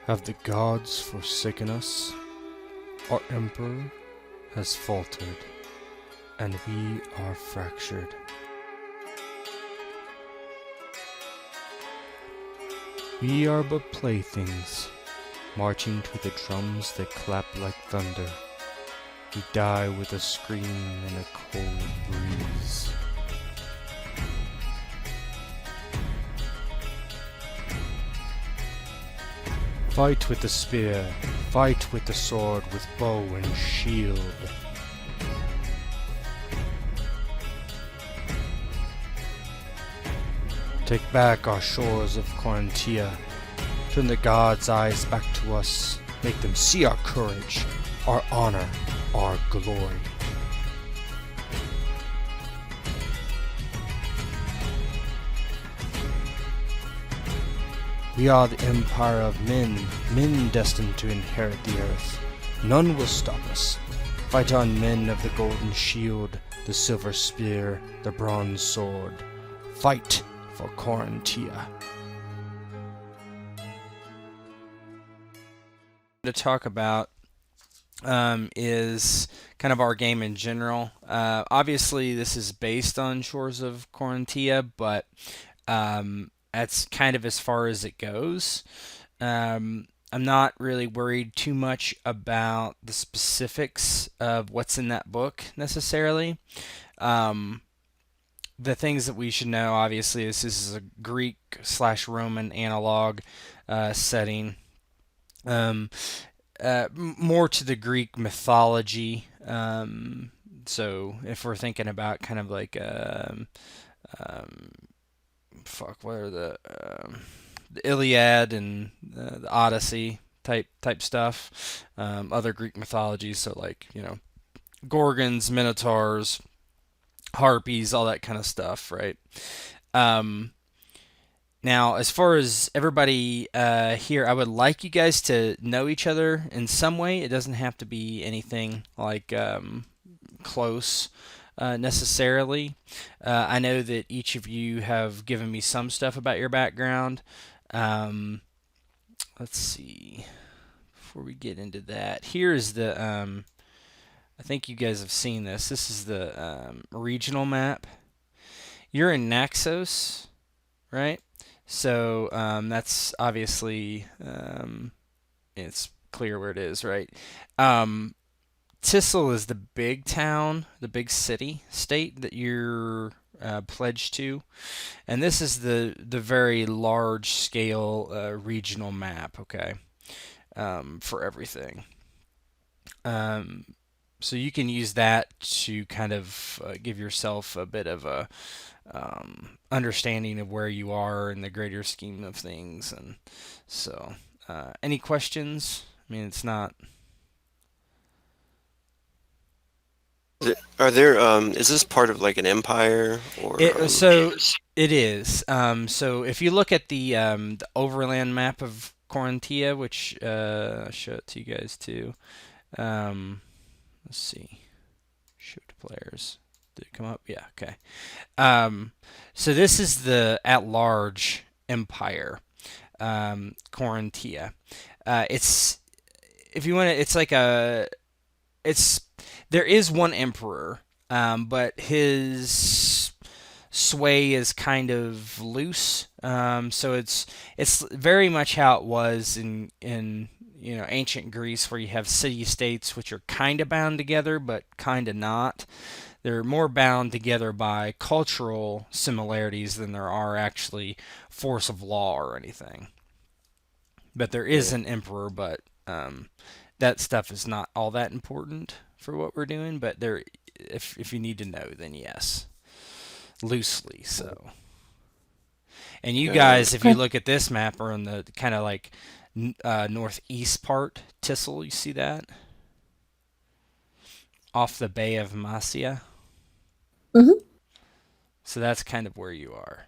Have the gods forsaken us? Our emperor has faltered, and we are fractured. We are but playthings, marching to the drums that clap like thunder. We die with a scream and a cold breeze. Fight with the spear, fight with the sword, with bow and shield. Take back our shores of Korantia. Turn the gods' eyes back to us. Make them see our courage, our honor, our glory. We are the empire of men, men destined to inherit the earth. None will stop us. Fight on, men of the golden shield, the silver spear, the bronze sword. Fight for Korantia. To talk about is kind of our game in general. Obviously, this is based on Shores of Korantia, but that's kind of as far as it goes. I'm not really worried too much about the specifics of what's in that book necessarily. The things that we should know, obviously, this is a Greek/Roman analog setting. More to the Greek mythology. So if we're thinking about kind of like what are the Iliad and the Odyssey type stuff. Other Greek mythologies, so like Gorgons, Minotaurs, Harpies, all that kind of stuff, right? Now, as far as everybody here, I would like you guys to know each other in some way. It doesn't have to be anything like close necessarily. I know that each of you have given me some stuff about your background. Let's see. Before we get into that, here is the. I think you guys have seen this. This is the regional map. You're in Naxos, right? So that's obviously it's clear where it is, right? Tissel is the big town, the big city state that you're pledged to, and this is the very large scale regional map. Okay, for everything. So you can use that to kind of give yourself a bit of a understanding of where you are in the greater scheme of things. And so, any questions? I mean, it's not. Are there is this part of like an empire or So it is. So if you look at the overland map of Corinthia, which I'll show it to you guys too. Let's see. Show to players. Did it come up? Yeah. Okay. So this is the at-large empire, Corinthia. It's if you want to. It's like a. It's there is one emperor, but his sway is kind of loose. So it's very much how it was in ancient Greece, where you have city-states which are kind of bound together, but kind of not. They're more bound together by cultural similarities than there are actually force of law or anything. But there is yeah. an emperor, but that stuff is not all that important for what we're doing. But there, if you need to know, then yes, loosely so. And you guys, if you Okay. look at this map, are in the kind of like northeast part, Tissel. You see that off the Bay of Masia. Mm-hmm. So that's kind of where you are.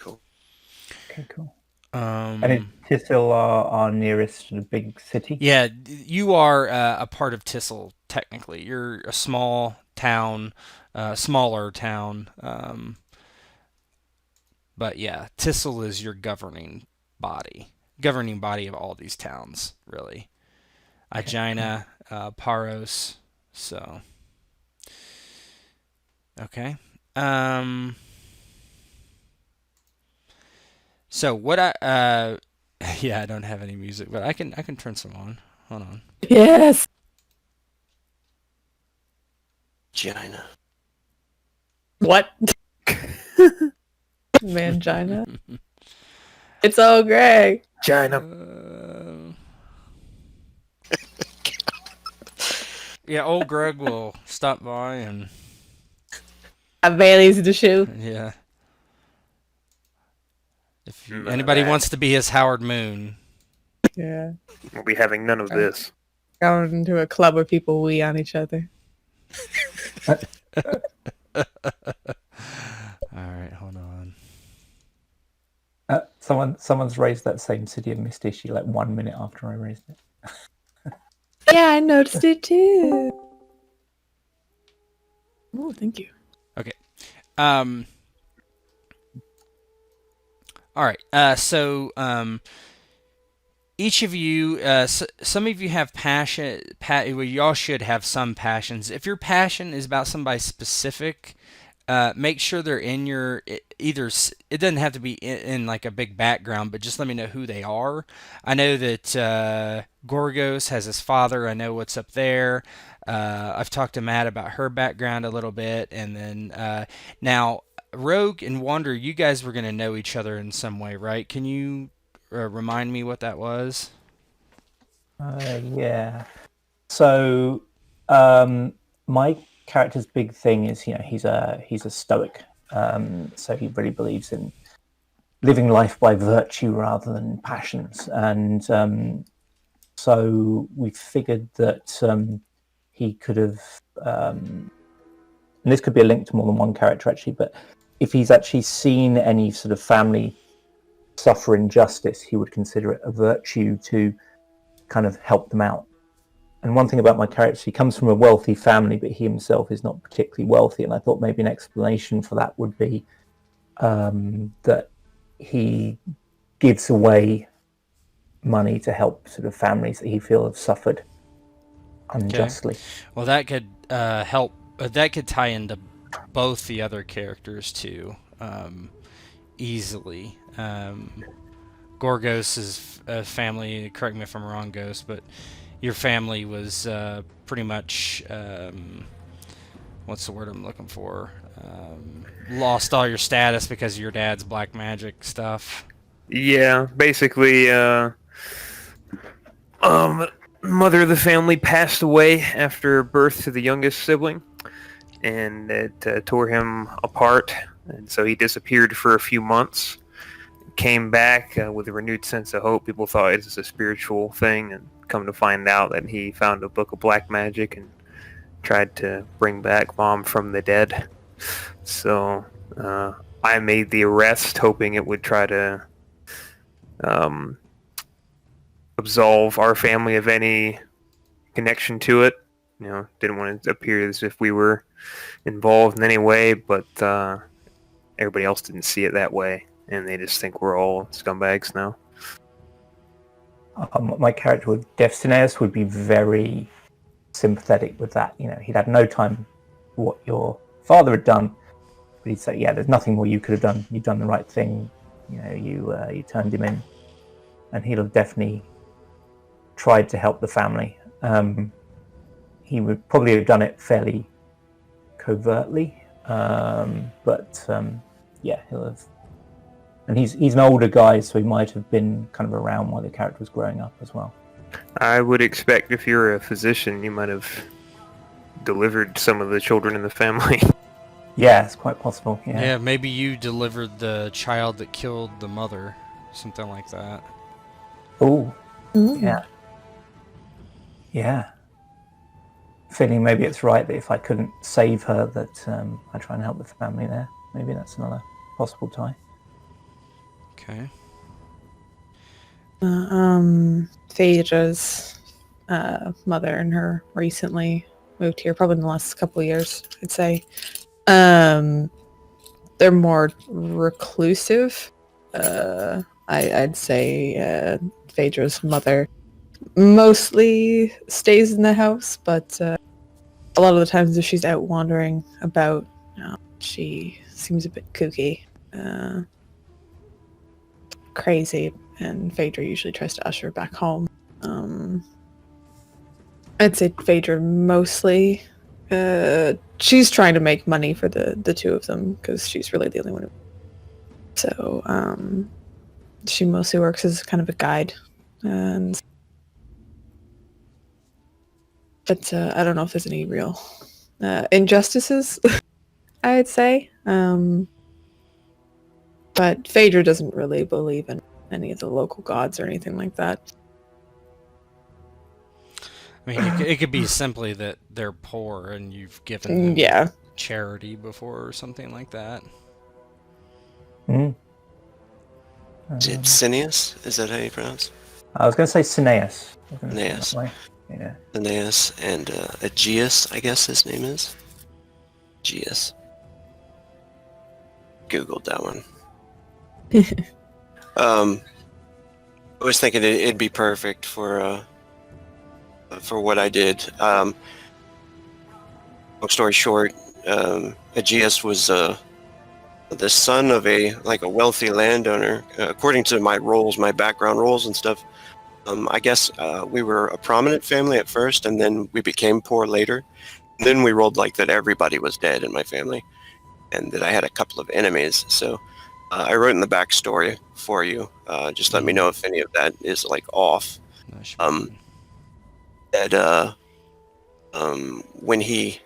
Cool. Okay, cool. And is Um, Tissel our nearest big city? yeah, you are a part of Tissel technically. You're a small town, smaller town. But yeah, Tissel is your governing body. governing body of all these towns, really. Aegina, Paros. So, okay. Um, so what yeah, I don't have any music, but I can turn some on. Hold on. Yes. Gina. What? Mangina. It's all Greg. China. Yeah, old Greg will stop by and Have Bailey's in the shoe. yeah. If None of anybody that. wants to be his Howard Moon, Yeah. We'll be having none of this. Going into a club where people wee on each other. all right, hold on. Someone's raised that same City of Mist issue like 1 minute after I raised it. Yeah, I noticed it too. Oh, thank you. Um. All right. Each of you, some of you have passion. Well, y'all should have some passions. If your passion is about somebody specific, make sure they're in your either. It doesn't have to be in like a big background, but just let me know who they are. I know that Gorgos has his father. I know what's up there. I've talked to Matt about her background a little bit, and then now Rogue and Wander, you guys were going to know each other in some way, right? Can you remind me what that was? Yeah. So, my character's big thing is, he's a stoic. So he really believes in living life by virtue rather than passions, and so we figured that he could have, and this could be a link to more than one character actually, but if he's actually seen any sort of family suffer injustice, he would consider it a virtue to kind of help them out. And one thing about my character, he comes from a wealthy family, but he himself is not particularly wealthy. And I thought maybe an explanation for that would be that he gives away money to help sort of families that he feels have suffered unjustly. Well, that could help. That could tie into both the other characters too, easily. Gorgos's family. Correct me if I'm wrong, Ghost, but your family was pretty much what's the word I'm looking for? Lost all your status because of your dad's black magic stuff. Yeah, basically, mother of the family passed away after birth to the youngest sibling, and it tore him apart, and so he disappeared for a few months. Came back with a renewed sense of hope. People thought it was a spiritual thing, and come to find out that he found a book of black magic and tried to bring back Mom from the dead. So I made the arrest, hoping it would try to absolve our family of any connection to it. Didn't want it to appear as if we were involved in any way, but everybody else didn't see it that way, and they just think we're all scumbags now. My character with Devstineus would be very sympathetic with that. He'd had no time for what your father had done, but he'd say, yeah, there's nothing more you could have done. You've done the right thing. You turned him in, and he'd have definitely tried to help the family. He would probably have done it fairly covertly, but yeah, he'll have. And he's an older guy, so he might have been kind of around while the character was growing up as well. I would expect if you're a physician, you might have delivered some of the children in the family. Yeah, it's quite possible. Yeah, maybe you delivered the child that killed the mother, something like that. Oh, yeah. Yeah. Feeling maybe it's right that if I couldn't save her, that I try and help the family there. Maybe that's another possible tie. Okay. Phaedra's mother and her recently moved here, probably in the last couple of years, I'd say. They're more reclusive. I'd say Phaedra's mother mostly stays in the house, but a lot of the times if she's out wandering about, she seems a bit kooky, crazy, and Phaedra usually tries to usher her back home. I'd say Phaedra mostly. She's trying to make money for the two of them because she's really the only one. So she mostly works as kind of a guide, and but I don't know if there's any real injustices. I'd say, but Phaedra doesn't really believe in any of the local gods or anything like that. I mean, it could be simply that they're poor and you've given them Yeah. charity before or something like that. Mm. Is it Cineas? Is that how you pronounce? I was going to say Cineas. I was gonna say it Cineas. that way. Yeah. Cineas and Aegeus, I guess his name is. Aegeus. Googled that one. I was thinking it'd be perfect for what I did. Long story short, Aegeus was the son of a wealthy landowner. According to my roles, my background roles and stuff, I guess we were a prominent family at first, and then we became poor later. And then we rolled like that everybody was dead in my family, and that I had a couple of enemies. So I wrote in the backstory for you. Just let me know if any of that is like off. That should be fine. That when he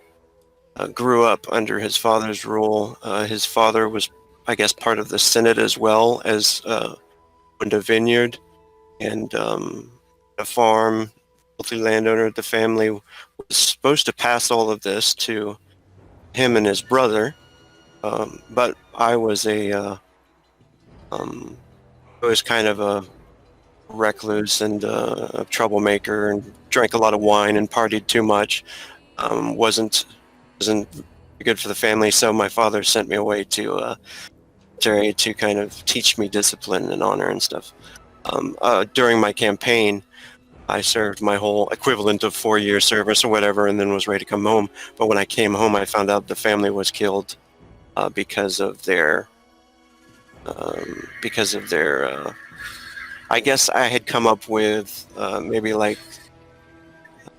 grew up under his father's rule, his father was, I guess, part of the Senate as well as owned a vineyard and a farm. Wealthy landowner. The family was supposed to pass all of this to him and his brother, but I was kind of a recluse and a troublemaker, and drank a lot of wine and partied too much. Wasn't good for the family, so my father sent me away to kind of teach me discipline and honor and stuff. During my campaign, I served my whole equivalent of 4-year service or whatever, and then was ready to come home. But when I came home, I found out the family was killed because of their. I guess I had come up with maybe like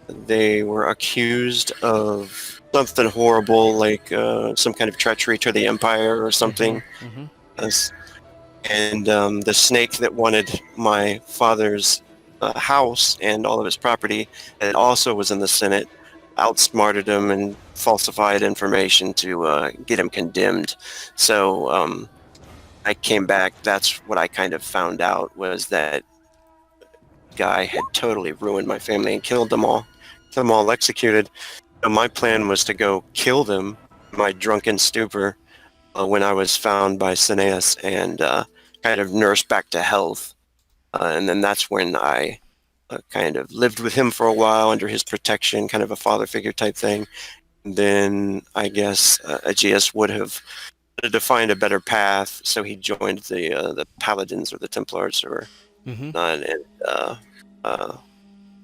they were accused of something horrible, like some kind of treachery to the empire or something. Mm-hmm. And the snake that wanted my father's house and all of his property, that also was in the Senate, outsmarted him and falsified information to get him condemned. So I came back. That's what I kind of found out, was that guy had totally ruined my family and killed them all executed. So my plan was to go kill them in my drunken stupor when I was found by Cineas and kind of nursed back to health. And then that's when I kind of lived with him for a while under his protection, kind of a father figure type thing. And then I guess Aegeus would have defined a better path, so he joined the Paladins or the Templars or not. And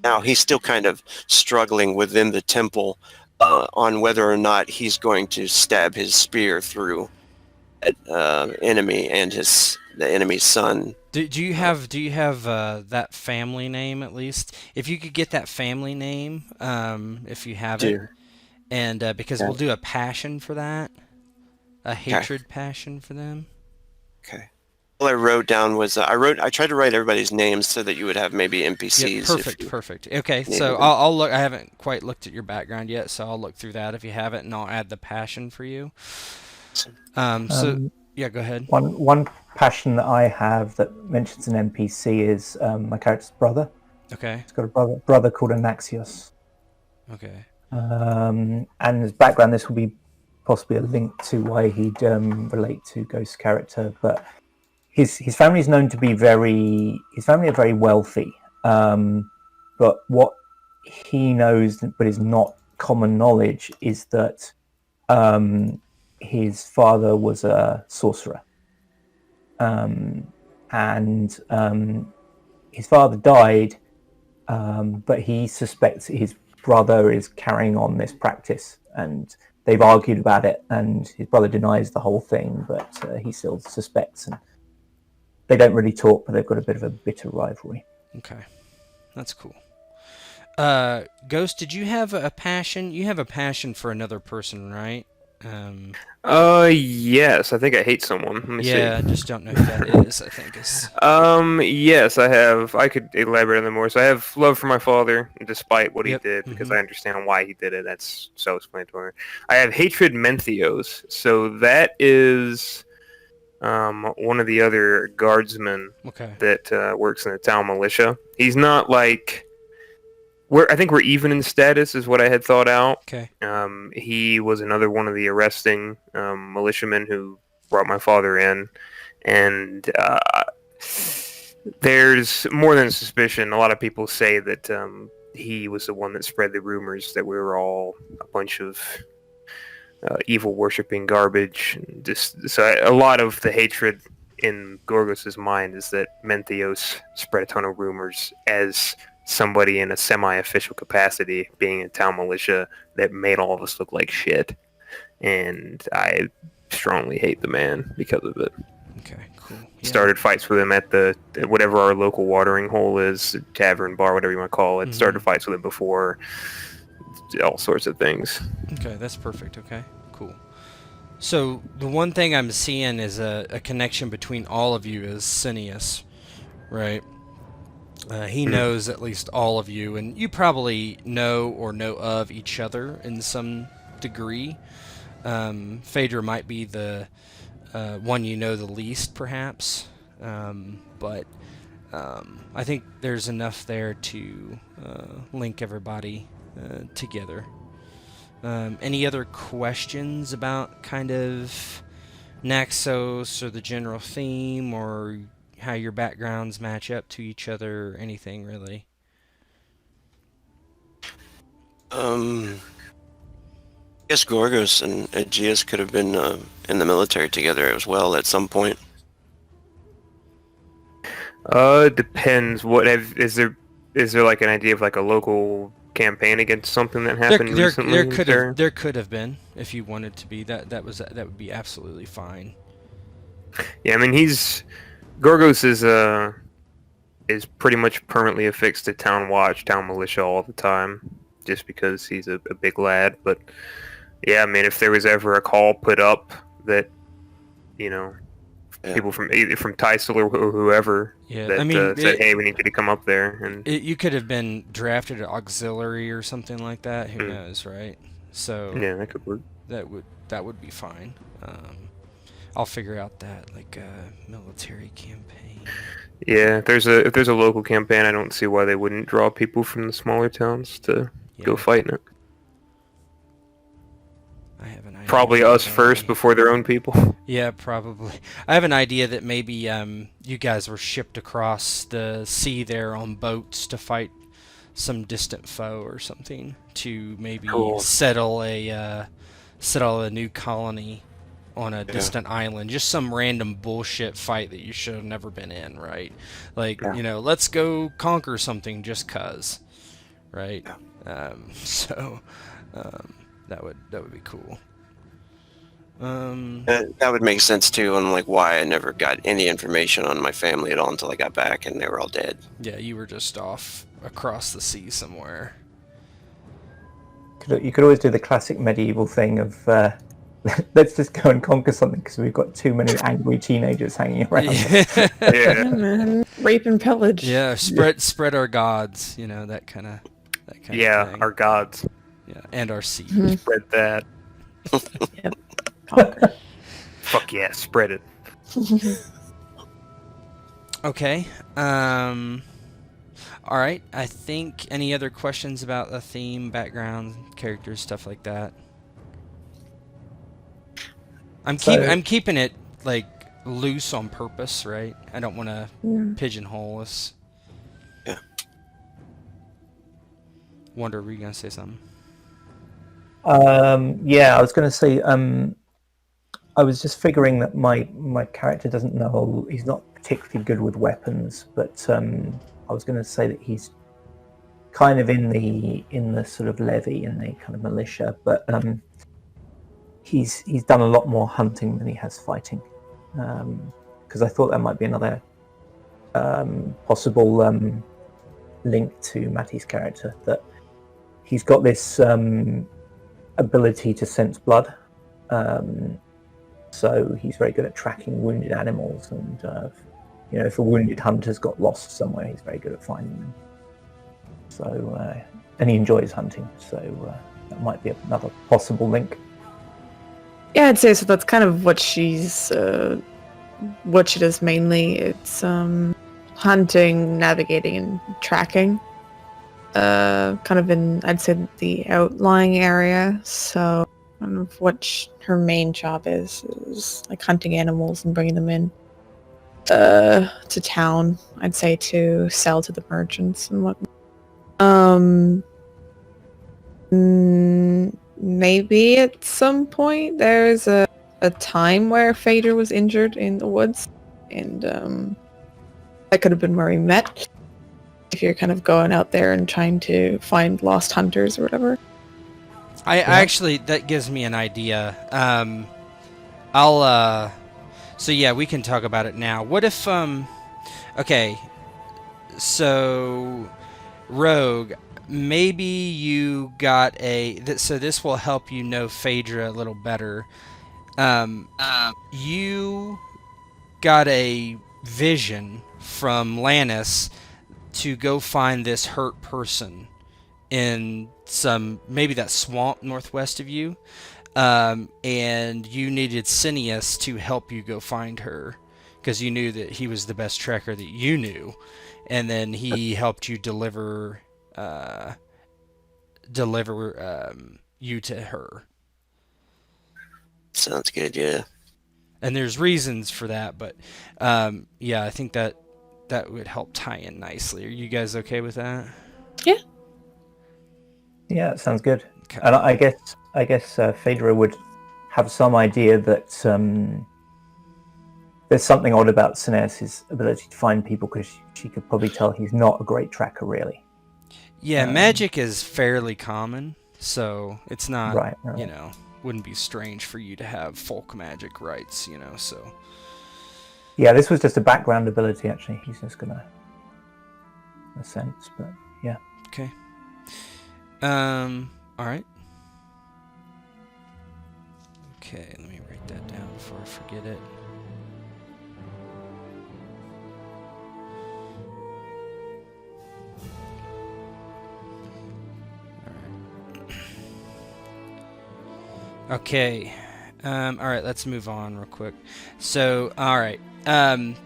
now he's still kind of struggling within the temple on whether or not he's going to stab his spear through that enemy and the enemy's son. Do you have that family name at least? If you could get that family name, if you have it, and because we'll do a passion for that, a hatred passion for them. Okay. All I wrote down was I tried to write everybody's names so that you would have maybe NPCs. Yeah, perfect. Okay, so I'll look. I haven't quite looked at your background yet, so I'll look through that if you have it, and I'll add the passion for you. So yeah, go ahead. One passion that I have that mentions an NPC is my character's brother. Okay. He's got a brother called Anaxios. Okay. And his background, this will be possibly a link to why he'd relate to Ghost's character, but his family is known to be his family are very wealthy. But what he knows, but is not common knowledge, is that his father was a sorcerer. and his father died, but he suspects his brother is carrying on this practice, and they've argued about it, and his brother denies the whole thing, but he still suspects, and they don't really talk, but they've got a bit of a bitter rivalry. Okay, that's cool. Ghost, did you have a passion? You have a passion for another person, right? Yes, I think I hate someone. Let me Yeah, I see. just don't know who that is. I think is Yes, I have. I could elaborate on that more. So I have love for my father, despite what Yep. he did, because Mhm. I understand why he did it. That's self-explanatory. I have hatred Menthios. So that is one of the other guardsmen okay. that works in the town militia. He's not like I think we're even in status, is what I had thought out. Okay. He was another one of the arresting militiamen who brought my father in, and there's more than suspicion. A lot of people say that he was the one that spread the rumors that we were all a bunch of evil worshipping garbage. So a lot of the hatred in Gorgos's mind is that Menthios spread a ton of rumors as somebody in a semi-official capacity, being in town militia, that made all of us look like shit. And I strongly hate the man because of it. Okay. Cool. Yeah. Started fights with him at the whatever our local watering hole is, tavern, bar, whatever you want to call it. Mhm. Started fights with him before, all sorts of things. Okay, that's perfect. Okay, cool. So the one thing I'm seeing is a connection between all of you is Cineas, right? He knows at least all of you, and you probably know or know of each other in some degree. Phaedra might be the one you know the least, perhaps, but I think there's enough there to link everybody together. Any other questions about kind of Naxos or the general theme or how your backgrounds match up to each other or anything really? I guess Gorgos and Aegeus could have been in the military together as well at some point. Depends. Is there like an idea of like a local campaign against something that happened recently? There could have been if you wanted to be that would be absolutely fine. Yeah, I mean Gorgos is pretty much permanently affixed to town watch, town militia all the time, just because he's a big lad. But yeah, I mean if there was ever a call put up that people from either from Tysel or whoever Yeah, I mean, said, "Hey, we need you to come up there," and you could have been drafted at auxiliary or something like that. Who knows, right? So yeah, that could work. that would be fine. I'll figure out that like military campaign. Yeah, if there's a local campaign, I don't see why they wouldn't draw people from the smaller towns to go fight in it. I have an idea. Probably us first before their own people. Yeah, probably. I have an idea that maybe you guys were shipped across the sea there on boats to fight some distant foe or something to maybe settle a new colony on a distant island. Just some random bullshit fight that you should have never been in, right? Like, let's go conquer something just 'cause, right? So that would be cool. That would make sense too, on like why I never got any information on my family at all until I got back and they were all dead. Yeah, you were just off across the sea somewhere. You could always do the classic medieval thing of let's just go and conquer something because we've got too many angry teenagers hanging around. Yeah, man. Rape and pillage. Yeah, spread our gods, that kind of thing. Our gods. Yeah, and our seed. Spread that. Yep. Conquer. Fuck yeah, spread it. Okay. All right. I think any other questions about the theme, background, characters, stuff like that. I'm keeping it like loose on purpose, right? I don't want to pigeonhole us. Yeah. Wonder, were you gonna say something? Yeah, I was going to say, I was just figuring that my character doesn't know, he's not particularly good with weapons, but I was going to say that he's kind of in the sort of levy, in the kind of militia, but he's done a lot more hunting than he has fighting, because I thought that might be another possible link to Matty's character, that he's got this ability to sense blood. So he's very good at tracking wounded animals, and if a wounded hunter's got lost somewhere, he's very good at finding them. So, and he enjoys hunting, so that might be another possible link. Yeah, I'd say so. That's kind of what she's, what she does mainly. It's hunting, navigating, and tracking. Kind of in, I'd say, the outlying area. So, kind of what her main job is like hunting animals and bringing them in to town. I'd say to sell to the merchants and whatnot. Maybe at some point there's a time where Phaedra was injured in the woods, and that could have been where we met. If you're kind of going out there and trying to find lost hunters or whatever. I actually, that gives me an idea. I'll so yeah, we can talk about it now. What if okay, so Rogue, maybe you got so this will help you know Phaedra a little better. You got a vision from Lannis to go find this hurt person in maybe that swamp northwest of you, and you needed Cineas to help you go find her because you knew that he was the best tracker that you knew, and then he helped you deliver you to her. Sounds good, yeah. And there's reasons for that, but yeah, I think that would help tie in nicely. Are you guys okay with that? Yeah. Yeah, that sounds good. Okay. And I guess Phaedra would have some idea that there's something odd about Cineas' ability to find people, because she could probably tell he's not a great tracker, really. Yeah, magic is fairly common, so it's not, right. Wouldn't be strange for you to have folk magic rights, so. Yeah, this was just a background ability, actually. He's just gonna, in a sense, but yeah. Okay. All right. Okay, let me write that down before I forget it. Okay. All right, let's move on real quick. So, all right.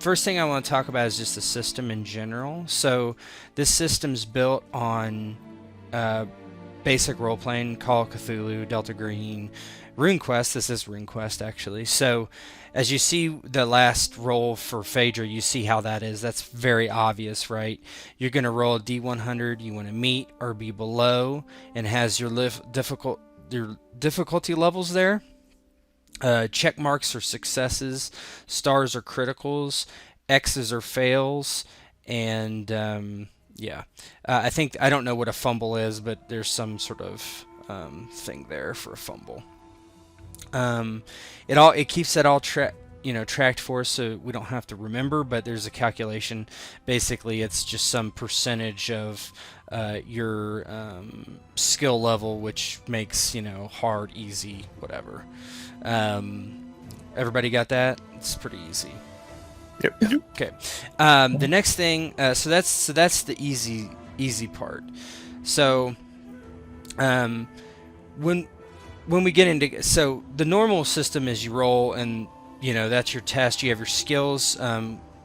First thing I want to talk about is just the system in general. So, this system's built on basic role-playing, Call of Cthulhu, Delta Green, RuneQuest. This is RuneQuest, actually. So, as you see the last roll for Phaedra, you see how that is. That's very obvious, right? You're going to roll a D100. You want to meet or be below, and has your difficulty levels there. Check marks are successes, stars are criticals, X's are fails, and I don't know what a fumble is, but there's some sort of thing there for a fumble. It keeps that all tracked for us, so we don't have to remember, but there's a calculation. Basically, it's just some percentage of your skill level, which makes hard, easy, whatever. Everybody got that? It's pretty easy. Yep. Okay. The next thing, so that's the easy part. So, when we get into, so the normal system is you roll, and that's your test. You have your skills.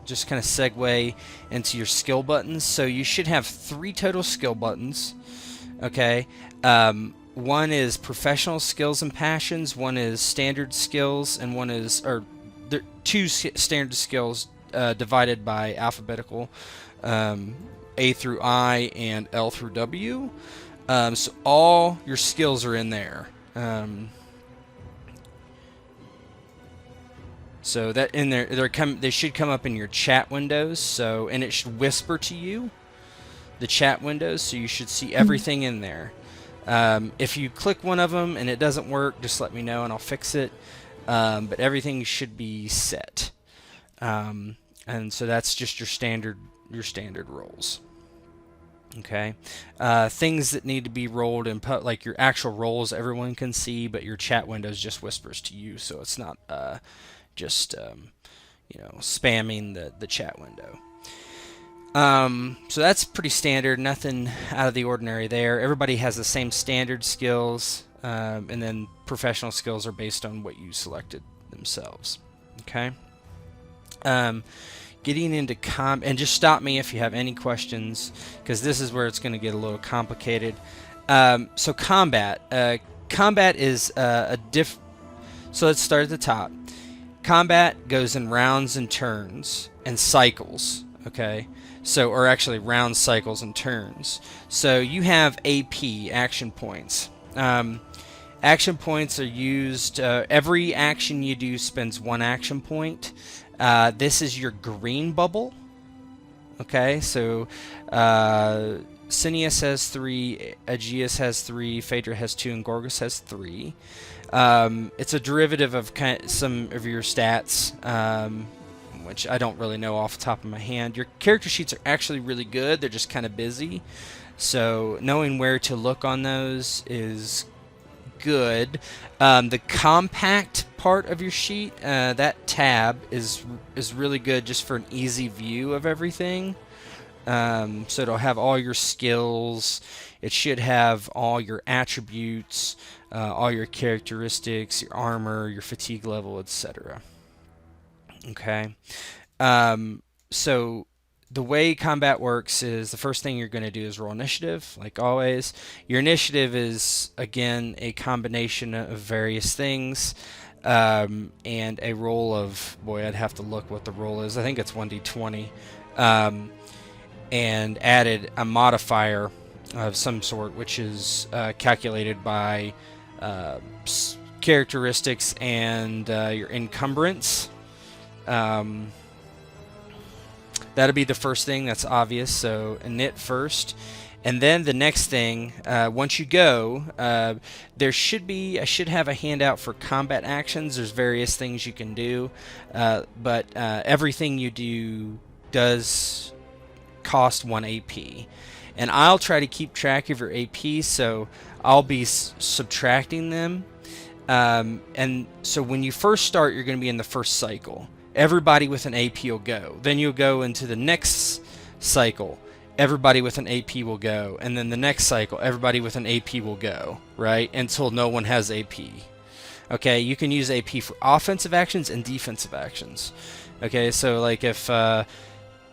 Just kind of segue into your skill buttons. So you should have 3 total skill buttons. Okay. One is professional skills and passions. One is standard skills, and one is, or there 2 standard skills divided by alphabetical, A through I and L through W. So all your skills are in there. So that in there, they should come up in your chat windows. So, and it should whisper to you, the chat windows. So you should see everything in there. If you click one of them and it doesn't work, just let me know and I'll fix it. But everything should be set. And so that's just your standard roles. Okay. Things that need to be rolled and put, like your actual roles, everyone can see, but your chat windows just whispers to you, so it's not just spamming the chat window. So that's pretty standard, nothing out of the ordinary there. Everybody has the same standard skills, and then professional skills are based on what you selected themselves. Okay. Getting into and just stop me if you have any questions, because this is where it's going to get a little complicated. So combat. Combat is So let's start at the top. Combat goes in rounds and turns and cycles. Okay. So, or actually round cycles and turns. So you have AP, action points. Action points are used, every action you do spends 1 action point. This is your green bubble. Okay, so Cineas has 3, Aegeus has 3, Phaedra has 2, and Gorgas has 3. It's a derivative of some of your stats, which I don't really know off the top of my hand. Your character sheets are actually really good. They're just kind of busy. So knowing where to look on those is good. The compact part of your sheet, that tab is really good just for an easy view of everything. So it'll have all your skills. It should have all your attributes, all your characteristics, your armor, your fatigue level, etc. Okay. So the way combat works is the first thing you're going to do is roll initiative, like always. Your initiative is, again, a combination of various things, and a roll of, boy, I'd have to look what the roll is. I think it's 1d20, and added a modifier of some sort, which is calculated by characteristics and your encumbrance. That'll be the first thing. That's obvious. So init first, and then the next thing. Once you go, I should have a handout for combat actions. There's various things you can do, but everything you do does cost 1 AP, and I'll try to keep track of your AP. So I'll be subtracting them. And so when you first start, you're going to be in the first cycle. Everybody with an AP will go. Then you'll go into the next cycle. Everybody with an AP will go. And then the next cycle, everybody with an AP will go, right? Until no one has AP. Okay, you can use AP for offensive actions and defensive actions. Okay, so like if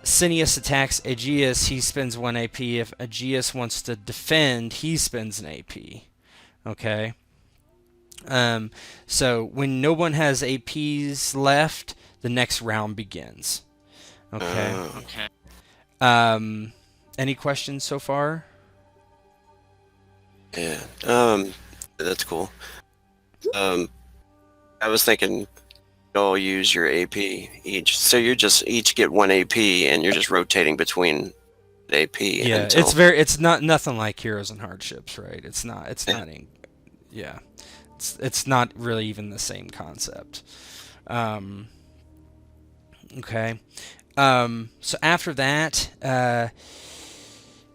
Cineas attacks Aegeus, he spends 1 AP. If Aegeus wants to defend, he spends an AP. Okay? So when no one has APs left, the next round begins. Okay. Any questions so far? Yeah. That's cool. I was thinking you'll use your AP each. So you just each get 1 AP and you're just rotating between AP. Yeah, until... it's not nothing like Heroes and Hardships, right? It's not yeah. It's not really even the same concept. Okay. So after that,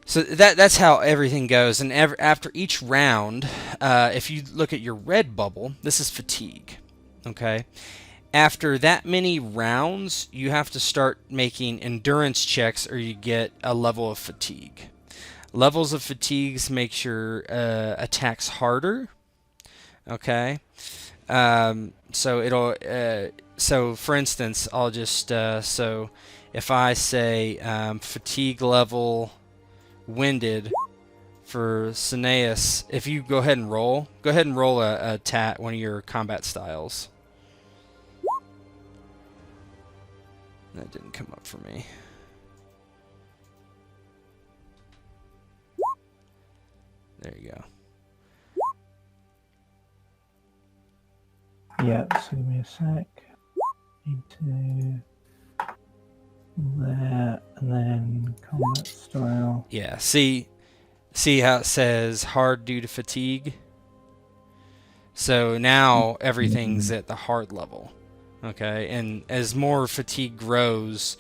so that's how everything goes. And after each round, if you look at your red bubble, this is fatigue. Okay. After that many rounds, you have to start making endurance checks, or you get a level of fatigue. Levels of fatigues makes your attacks harder. Okay. So it'll. So for instance, I'll just so if I say fatigue level winded for Cineas, if you go ahead and roll a one of your combat styles. That didn't come up for me. There you go. Yeah, so give me a sec. Need to there and then combat style. Yeah. See how it says hard due to fatigue? So now everything's at the hard level. Okay, and as more fatigue grows,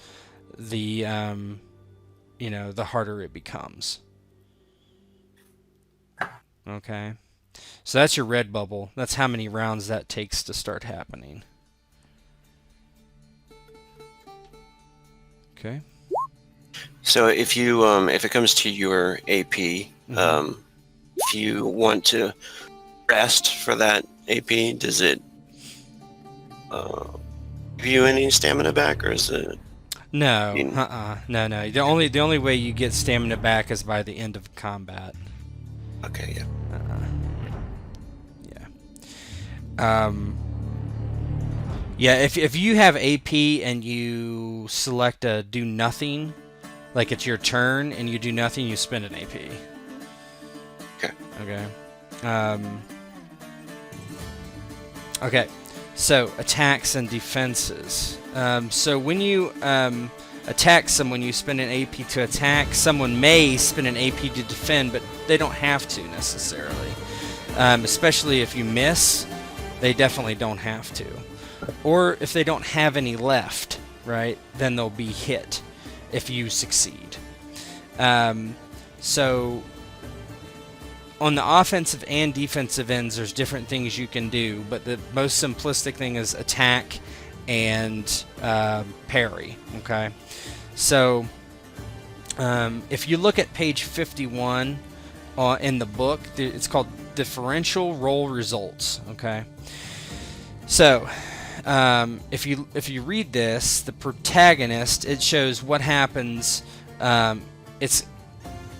the the harder it becomes. Okay. So that's your red bubble. That's how many rounds that takes to start happening. Okay. So if it comes to your AP, if you want to rest for that AP, does it give you any stamina back, or is it? No. No. The only way you get stamina back is by the end of combat. Okay, yeah. Yeah, if you have AP and you select a do nothing, like it's your turn and you do nothing, you spend an AP. Okay. Okay, so attacks and defenses. So when you attack someone, you spend an AP to attack. Someone may spend an AP to defend, but they don't have to necessarily. Especially if you miss, they definitely don't have to. Or if they don't have any left, right, then they'll be hit if you succeed. So on the offensive and defensive ends, there's different things you can do, but the most simplistic thing is attack and parry. Okay, so if you look at page 51 in the book, it's called differential roll results. Okay, so if you read this, the protagonist, it shows what happens. It's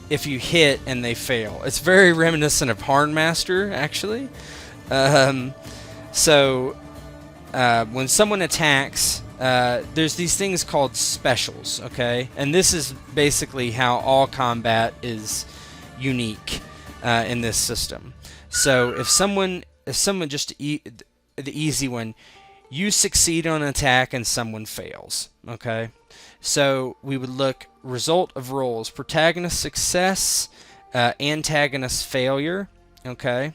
if you hit and they fail. It's very reminiscent of Harnmaster, actually. So when someone attacks, there's these things called specials, okay? And this is basically how all combat is unique in this system. So if someone just the easy one, you succeed on an attack and someone fails, okay? So we would look result of rolls: protagonist success, antagonist failure. Okay.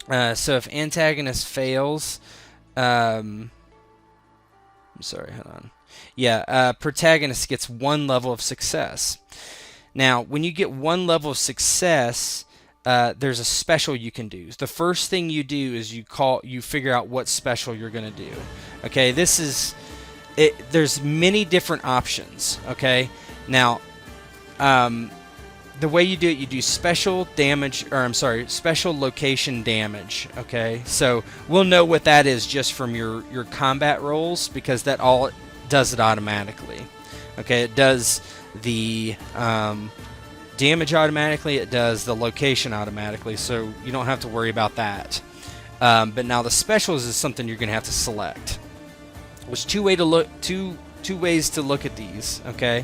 So if antagonist fails, I'm sorry, hold on. Yeah, protagonist gets 1 level of success. Now, when you get 1 level of success, there's a special you can do. The first thing you do is you figure out what special you're going to do. Okay, this is. There's many different options, okay? Now, the way you do it, you do special damage, special location damage, okay? So we'll know what that is just from your combat rolls, because that all does it automatically, okay? It does the damage automatically, it does the location automatically, so you don't have to worry about that. But now the specials is something you're going to have to select. There's two ways to look at these, okay?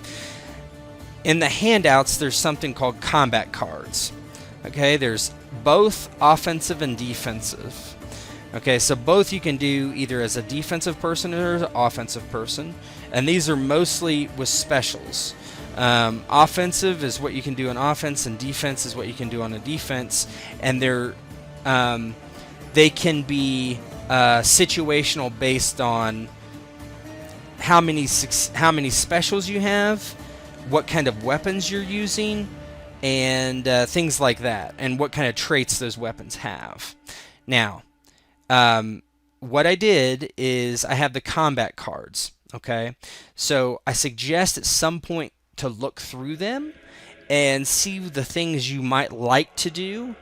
In the handouts, there's something called combat cards. Okay, there's both offensive and defensive. Okay, so both you can do either as a defensive person or as an offensive person, and these are mostly with specials. Offensive is what you can do on offense, and defense is what you can do on a defense, and they can be situational based on how many specials you have, what kind of weapons you're using, and things like that, and what kind of traits those weapons have. Now, what I did is I have the combat cards, okay? So I suggest at some point to look through them and see the things you might like to do,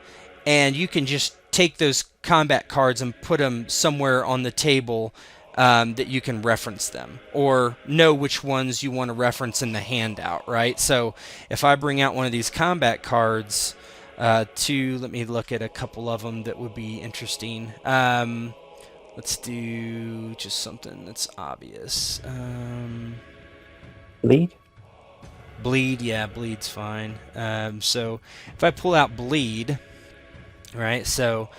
and you can just take those combat cards and put them somewhere on the table that you can reference them, or know which ones you want to reference in the handout, right? So if I bring out one of these combat cards, let me look at a couple of them that would be interesting. Let's do just something that's obvious. Bleed? Bleed, yeah, bleed's fine. So if I pull out bleed, right, so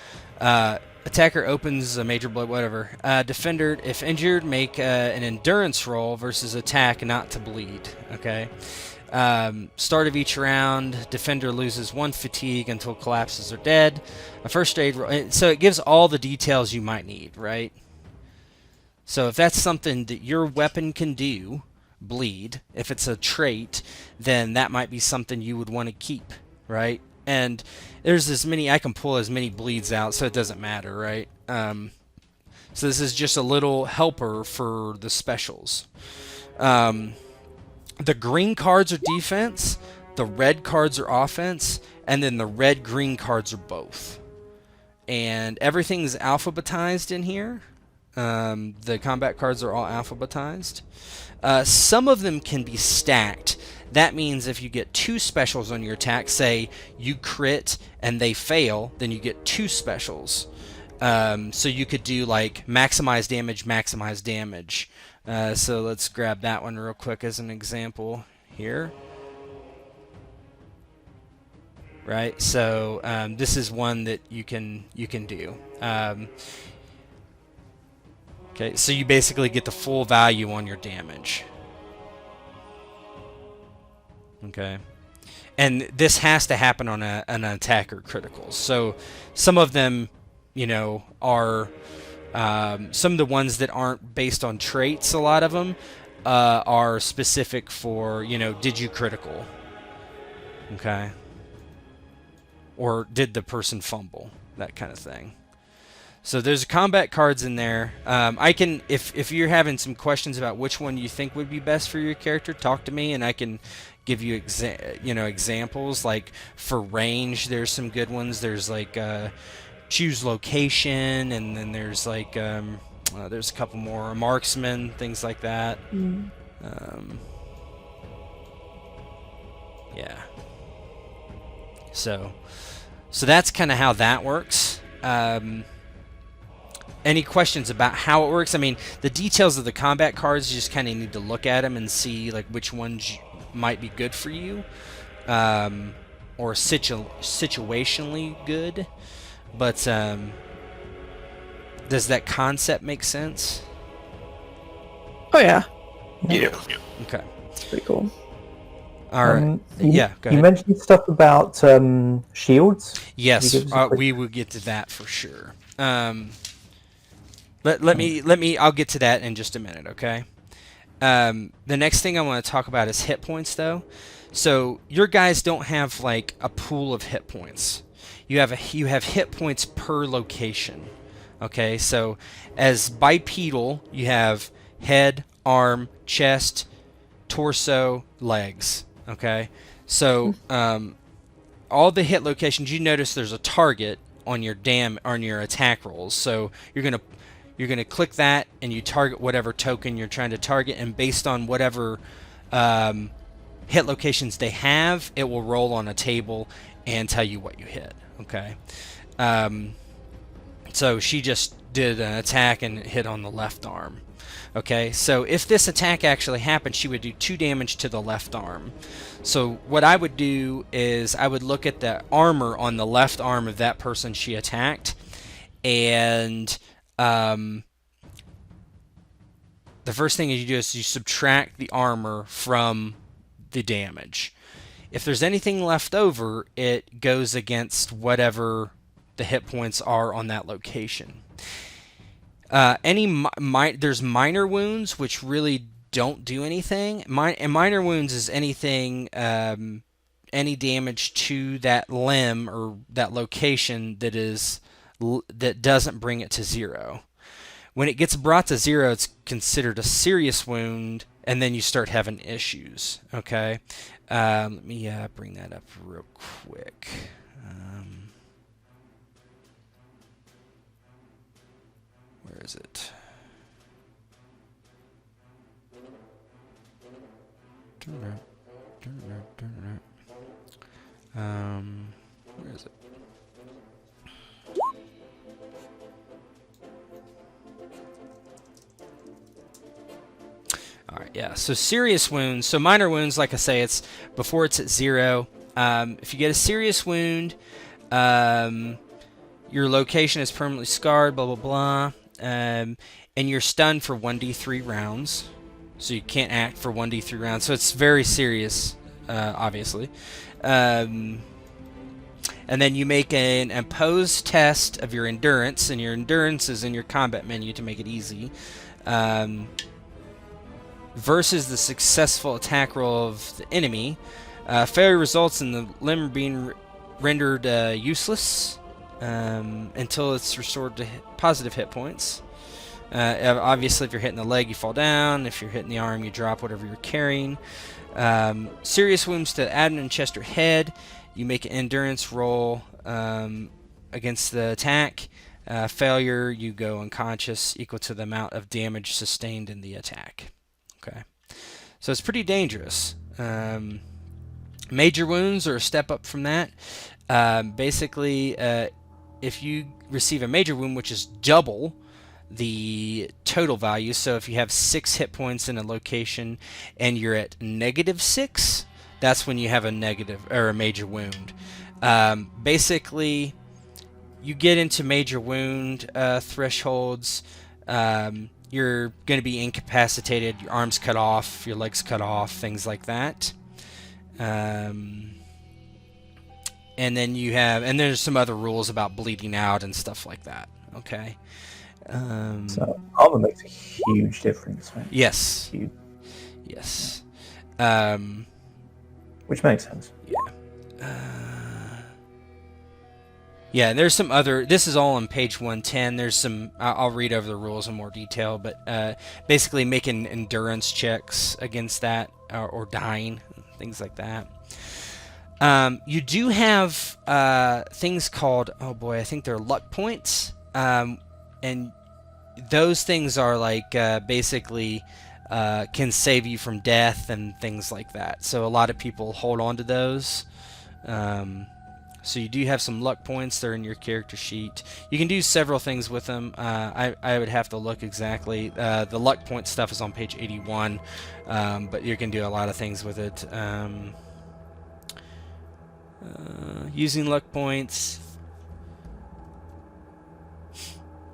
Attacker opens a major blow, whatever. Defender, if injured, make an endurance roll versus attack not to bleed. Okay. Start of each round, defender loses 1 fatigue until collapses or dead. A first aid roll. So it gives all the details you might need, right? So if that's something that your weapon can do, bleed, if it's a trait, then that might be something you would want to keep, right? And there's as many, I can pull as many bleeds out, so it doesn't matter, right? So this is just a little helper for the specials. The green cards are defense, the red cards are offense, and then the red-green cards are both. And everything's alphabetized in here. The combat cards are all alphabetized. Some of them can be stacked. That means if you get 2 specials on your attack, say you crit and they fail, then you get 2 specials. So you could do like maximize damage. So let's grab that one real quick as an example here. Right, so this is one that you can do. Okay, so you basically get the full value on your damage. Okay, and this has to happen on an attacker critical. So some of them, you know, are some of the ones that aren't based on traits. A lot of them are specific for, you know, did you critical? Okay, or did the person fumble? That kind of thing. So there's combat cards in there. I can, if you're having some questions about which one you think would be best for your character, talk to me and I can give you examples. Like for range, there's some good ones. There's like choose location, and then there's like there's a couple more, marksman, things like that. Yeah. So that's kind of how that works. Any questions about how it works? I mean, the details of the combat cards, you just kind of need to look at them and see like which ones might be good for you, or situationally good. But does that concept make sense? Oh yeah, Yeah. Okay. it's pretty cool. All right. Yeah, go You ahead. mentioned stuff about shields. Yes, Can you give us a quick- we will get to that for sure. Let me. I'll get to that in just a minute. Okay. The next thing I want to talk about is hit points, though. So your guys don't have like a pool of hit points. You have hit points per location. Okay. So as bipedal, you have head, arm, chest, torso, legs. Okay. So all the hit locations, you notice there's a target on your attack rolls. So you're gonna click that and you target whatever token you're trying to target, and based on whatever hit locations they have, it will roll on a table and tell you what you hit. Okay. So she just did an attack and hit on the left arm. Okay, so if this attack actually happened, she would do 2 damage to the left arm. So what I would do is I would look at the armor on the left arm of that person she attacked, and the first thing you do is you subtract the armor from the damage. If there's anything left over, it goes against whatever the hit points are on that location. There's minor wounds, which really don't do anything. Minor wounds is anything, any damage to that limb or that location that doesn't bring it to 0. When it gets brought to 0, it's considered a serious wound, and then you start having issues. Okay, let me bring that up real quick. Where is it? Where is it? Alright, yeah, so serious wounds. So minor wounds, like I say, it's before it's at 0. If you get a serious wound, Your location is permanently scarred, blah, blah, blah. And you're stunned for 1d3 rounds. So you can't act for 1d3 rounds. So it's very serious, obviously. And then you make an opposed test of your endurance. And your endurance is in your combat menu to make it easy. Versus the successful attack roll of the enemy. Failure results in the limb being rendered useless until it's restored to positive hit points. Obviously, if you're hitting the leg, you fall down. If you're hitting the arm, you drop whatever you're carrying. Serious wounds to the abdomen, chest, or head. You make an endurance roll against the attack. Failure, you go unconscious, equal to the amount of damage sustained in the attack. Okay, so it's pretty dangerous. Major wounds are a step up from that. Basically, if you receive a major wound, which is double the total value, so if you have 6 hit points in a location and you're at -6, that's when you have a negative or a major wound. Basically, you get into major wound thresholds. You're going to be incapacitated, your arms cut off, your legs cut off, things like that. And then you have, and there's some other rules about bleeding out and stuff like that. Okay. So armor makes a huge difference, right? Yes. Huge. Yes. Which makes sense. Yeah, there's some other, this is all on page 110. There's some, I'll read over the rules in more detail, but basically making endurance checks against that, or dying, things like that. You do have things called, oh boy, I think they're luck points. And those things are like basically can save you from death and things like that. So a lot of people hold on to those. So you do have some luck points. They're in your character sheet. You can do several things with them. I would have to look exactly. The luck point stuff is on page 81, but you can do a lot of things with it. Using luck points.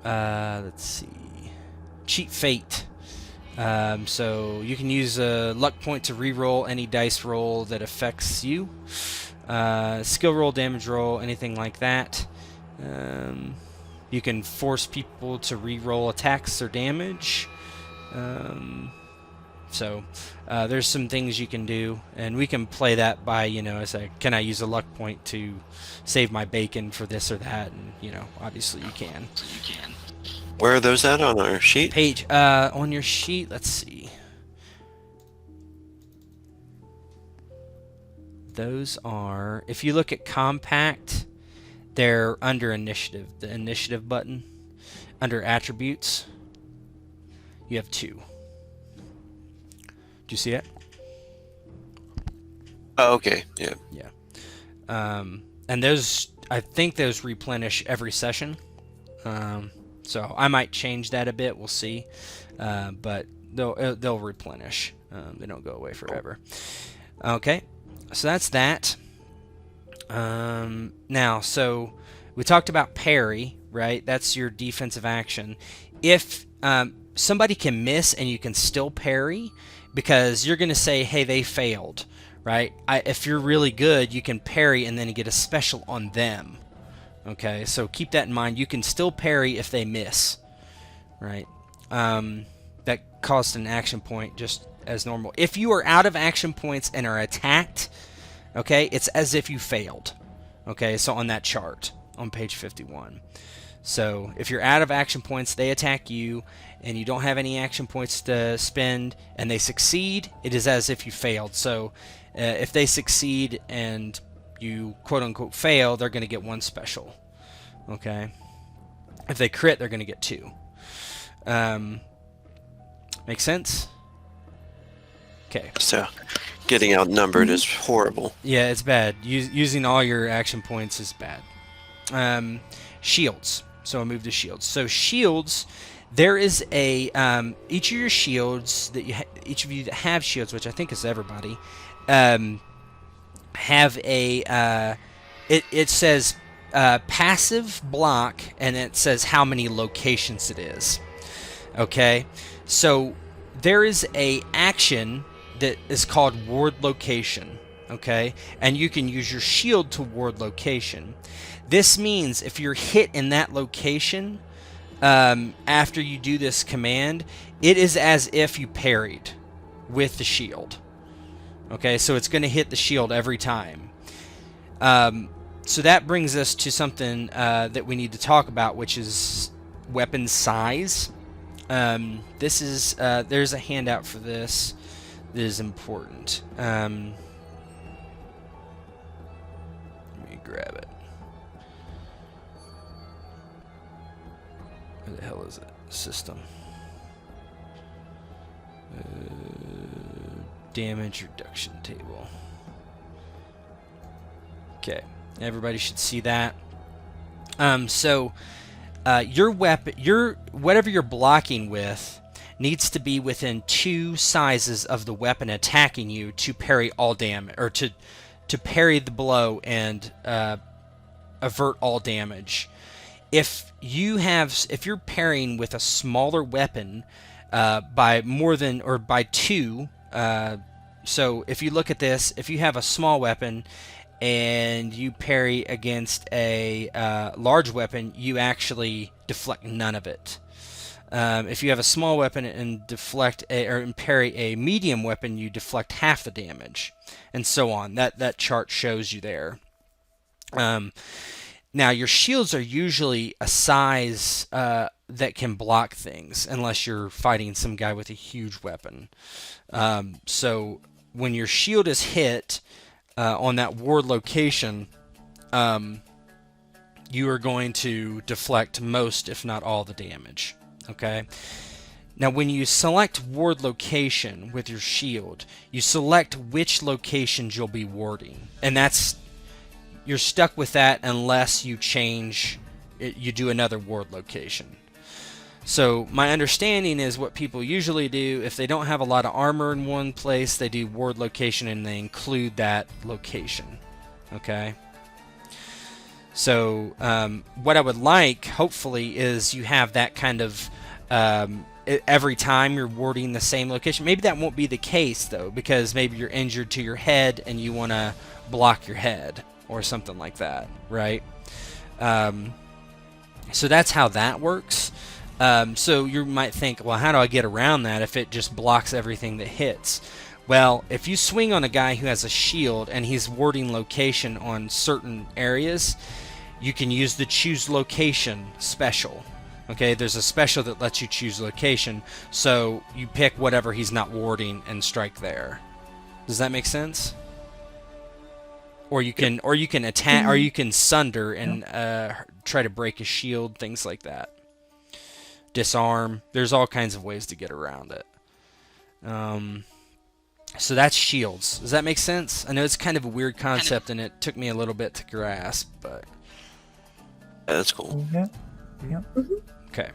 Let's see. Cheat fate. So you can use a luck point to re-roll any dice roll that affects you. Skill roll, damage roll, anything like that. You can force people to re-roll attacks or damage. So there's some things you can do, and we can play that by, say, can I use a luck point to save my bacon for this or that? And, obviously you can. Where are those at on our sheet? Page, on your sheet, let's see. Those are, if you look at compact, they're under initiative, the initiative button. Under attributes, you have 2. Do you see it? Oh, okay, yeah. Yeah. And those, I think those replenish every session. So I might change that a bit. We'll see. But they'll replenish. They don't go away forever. Okay. So that's that. Now, so we talked about parry, right? That's your defensive action. If somebody can miss and you can still parry, because you're going to say, hey, they failed, right? If you're really good, you can parry and then you get a special on them. Okay, so keep that in mind. You can still parry if they miss, right? That costs an action point just as normal. If you are out of action points and are attacked, okay, it's as if you failed. Okay, so on that chart on page 51. So if you're out of action points, they attack you, and you don't have any action points to spend, and they succeed, it is as if you failed. So if they succeed and you quote-unquote fail, they're going to get 1 special. Okay? If they crit, they're going to get 2. Make sense? Okay. So getting outnumbered is horrible. Yeah, it's bad. Using all your action points is bad. Shields. So I'll move to shields. So shields, there is a each of your shields that each of you that have shields, which I think is everybody, have a it says passive block, and it says how many locations it is. Okay, so there is a action that is called ward location. Okay, and you can use your shield to ward location. This means if you're hit in that location after you do this command, it is as if you parried with the shield. Okay, so it's going to hit the shield every time. So that brings us to something that we need to talk about, which is weapon size. This is there's a handout for this that is important. Let me grab it. Where the hell is it? System. Damage reduction table. Okay, everybody should see that. Your weapon, whatever you're blocking with, needs to be within 2 sizes of the weapon attacking you to parry all damage, or to parry the blow and avert all damage. If you're parrying with a smaller weapon by more than, or by 2, so if you look at this, if you have a small weapon and you parry against a large weapon, you actually deflect none of it. If you have a small weapon and parry a medium weapon, you deflect half the damage, and so on. That chart shows you there. Now, your shields are usually a size that can block things, unless you're fighting some guy with a huge weapon. So when your shield is hit on that ward location, you are going to deflect most, if not all, the damage. Okay. Now, when you select ward location with your shield, you select which locations you'll be warding, and you're stuck with that unless you change it, you do another ward location. So my understanding is what people usually do, if they don't have a lot of armor in one place, they do ward location and they include that location. Okay. So what I would like, hopefully, is you have that kind of every time you're warding the same location. Maybe that won't be the case, though, because maybe you're injured to your head and you want to block your head or something like that, right? So that's how that works. So you might think, well, how do I get around that if it just blocks everything that hits? Well, if you swing on a guy who has a shield and he's warding location on certain areas, you can use the choose location special. Okay, there's a special that lets you choose location, so you pick whatever he's not warding and strike there. Does that make sense? Or you can attack, or you can sunder and try to break his shield, things like that. Disarm. There's all kinds of ways to get around it. So that's shields. Does that make sense? I know it's kind of a weird concept, and it took me a little bit to grasp, but Yeah, that's cool. Yeah. Yeah. okay.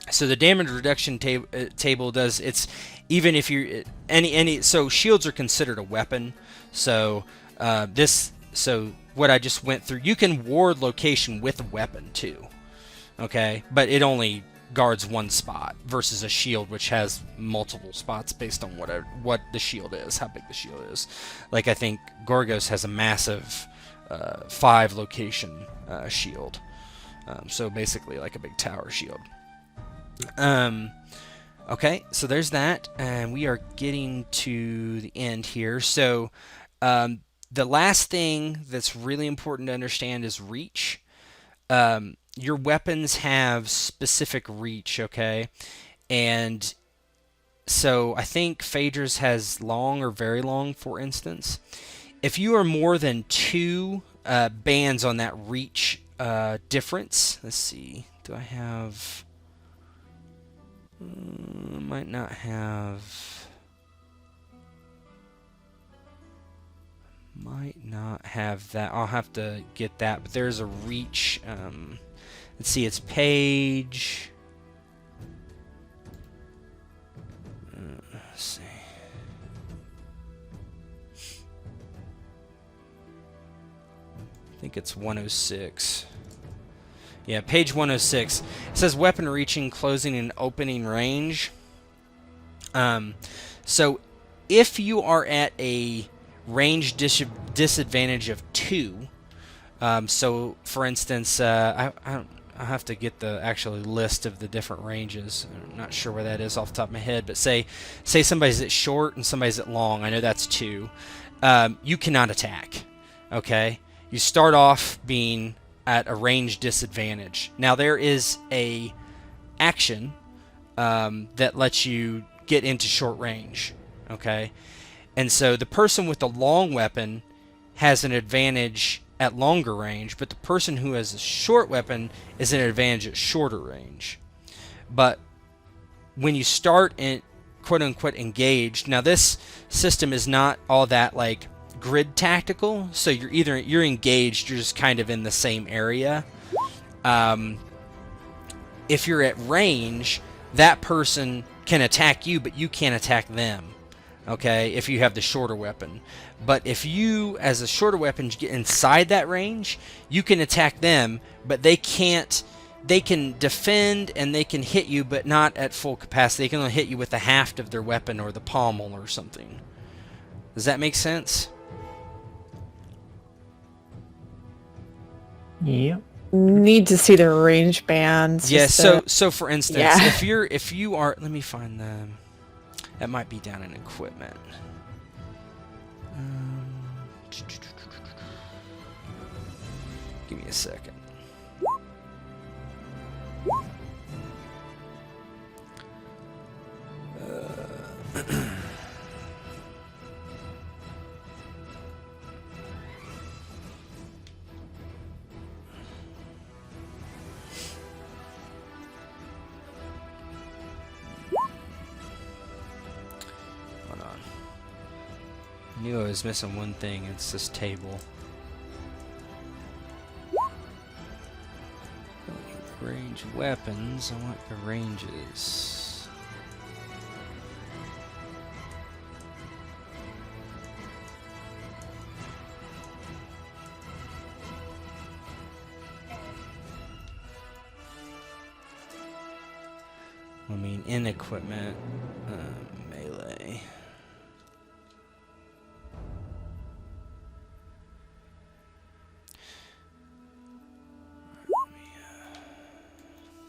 So the damage reduction table does, it's even if you so shields are considered a weapon. So what I just went through, you can ward location with a weapon too. Okay, but it only guards one spot versus a shield, which has multiple spots based on what the shield is, how big the shield is. Like, I think Gorgos has a massive 5 location shield, so basically like a big tower shield. Okay, so there's that, and we are getting to the end here. So the last thing that's really important to understand is reach. Your weapons have specific reach, okay? And so I think Phaedra's has long or very long, for instance. If you are more than 2 bands on that reach difference, let's see, do I have... might not have... Might not have that. I'll have to get that, but there's a reach. Let's see, it's page... let's see. think it's 106. Yeah, page 106. It says weapon reaching, closing, and opening range. So if you are at a range disadvantage of 2, so for instance, I have to get the actual list of the different ranges. I'm not sure where that is off the top of my head, but say somebody's at short and somebody's at long. I know that's 2. You cannot attack. Okay, you start off being at a range disadvantage. Now there is a action that lets you get into short range. Okay, and so the person with the long weapon has an advantage at longer range, but the person who has a short weapon is an advantage at shorter range. But when you start in quote unquote engaged, now this system is not all that like grid tactical, so you're engaged, you're just kind of in the same area. If you're at range, that person can attack you, but you can't attack them. Okay, if you have the shorter weapon. But if you, as a shorter weapon, get inside that range, you can attack them, but they can't. They can defend and they can hit you, but not at full capacity. They can only hit you with the haft of their weapon or the pommel or something. Does that make sense? Yeah. Need to see the range bands. Yeah. just So for instance, Yeah. if you are, let me find the. That might be down in equipment. Give me a second. Hold on. I knew I was missing one thing. It's this table. Range weapons. I want the ranges. I mean, in equipment, melee.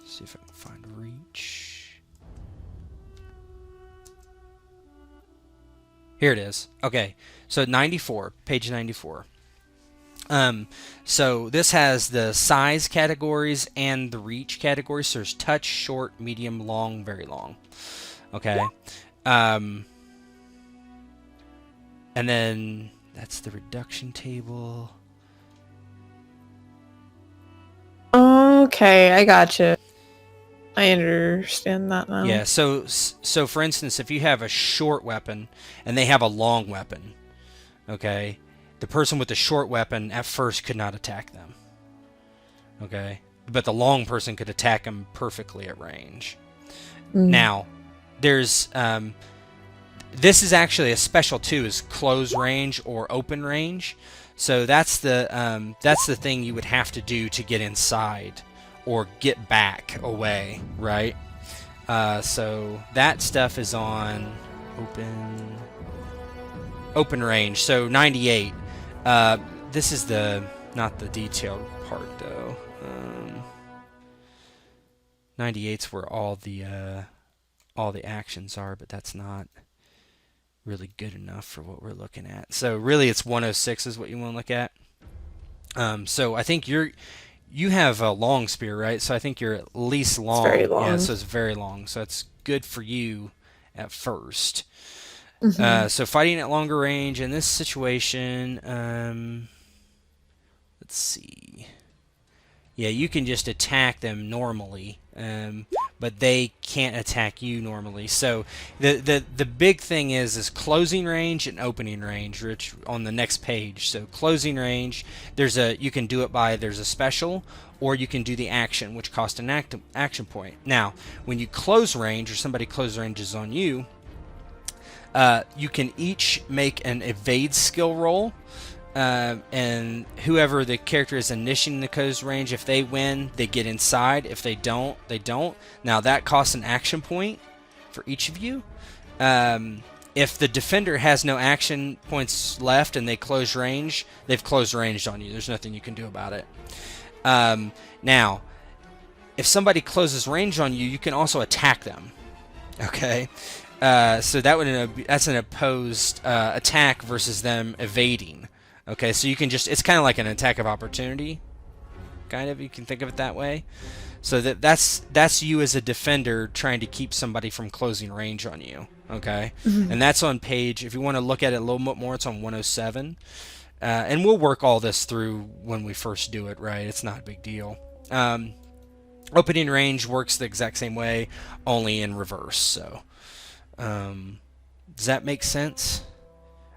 See if I can find reach. Here it is. Okay, so 94, page 94. So this has the size categories and the reach categories. So there's touch, short, medium, long, very long. Okay. And then that's the reduction table. Okay, I gotcha. I understand that now. Yeah, so for instance, if you have a short weapon and they have a long weapon, okay, the person with the short weapon at first could not attack them, okay, but the long person could attack them perfectly at range. Now, there's this is actually a special too, is close range or open range. So that's the thing you would have to do to get inside or get back away, right? So that stuff is on open range. So 98. This is not the detailed part though. 98's where all the actions are, but that's not really good enough for what we're looking at. So really it's 106 is what you want to look at. So I think you have a long spear, right? So I think you're at least long. It's very long. Yeah, so it's very long. So that's good for you at first. So fighting at longer range in this situation, let's see. Yeah, you can just attack them normally, but they can't attack you normally. So the big thing is closing range and opening range, Rich, on the next page. So closing range, you can do it by, there's a special, or you can do the action, which costs an action point. Now, when you close range, or somebody close ranges on you, you can each make an evade skill roll. and whoever the character is initiating the close range, if they win, they get inside. If they don't, they don't. Now that costs an action point for each of you. If the defender has no action points left and they close range, they've closed ranged on you. There's nothing you can do about it. Now, if somebody closes range on you, you can also attack them. Okay, so that's an opposed attack versus them evading. Okay, so you can it's kind of like an attack of opportunity, kind of. You can think of it that way. So that's you as a defender trying to keep somebody from closing range on you. Okay, and that's on page. If you want to look at it a little bit more, it's on 107. And we'll work all this through when we first do it. Right, it's not a big deal. Opening range works the exact same way, only in reverse. So, does that make sense?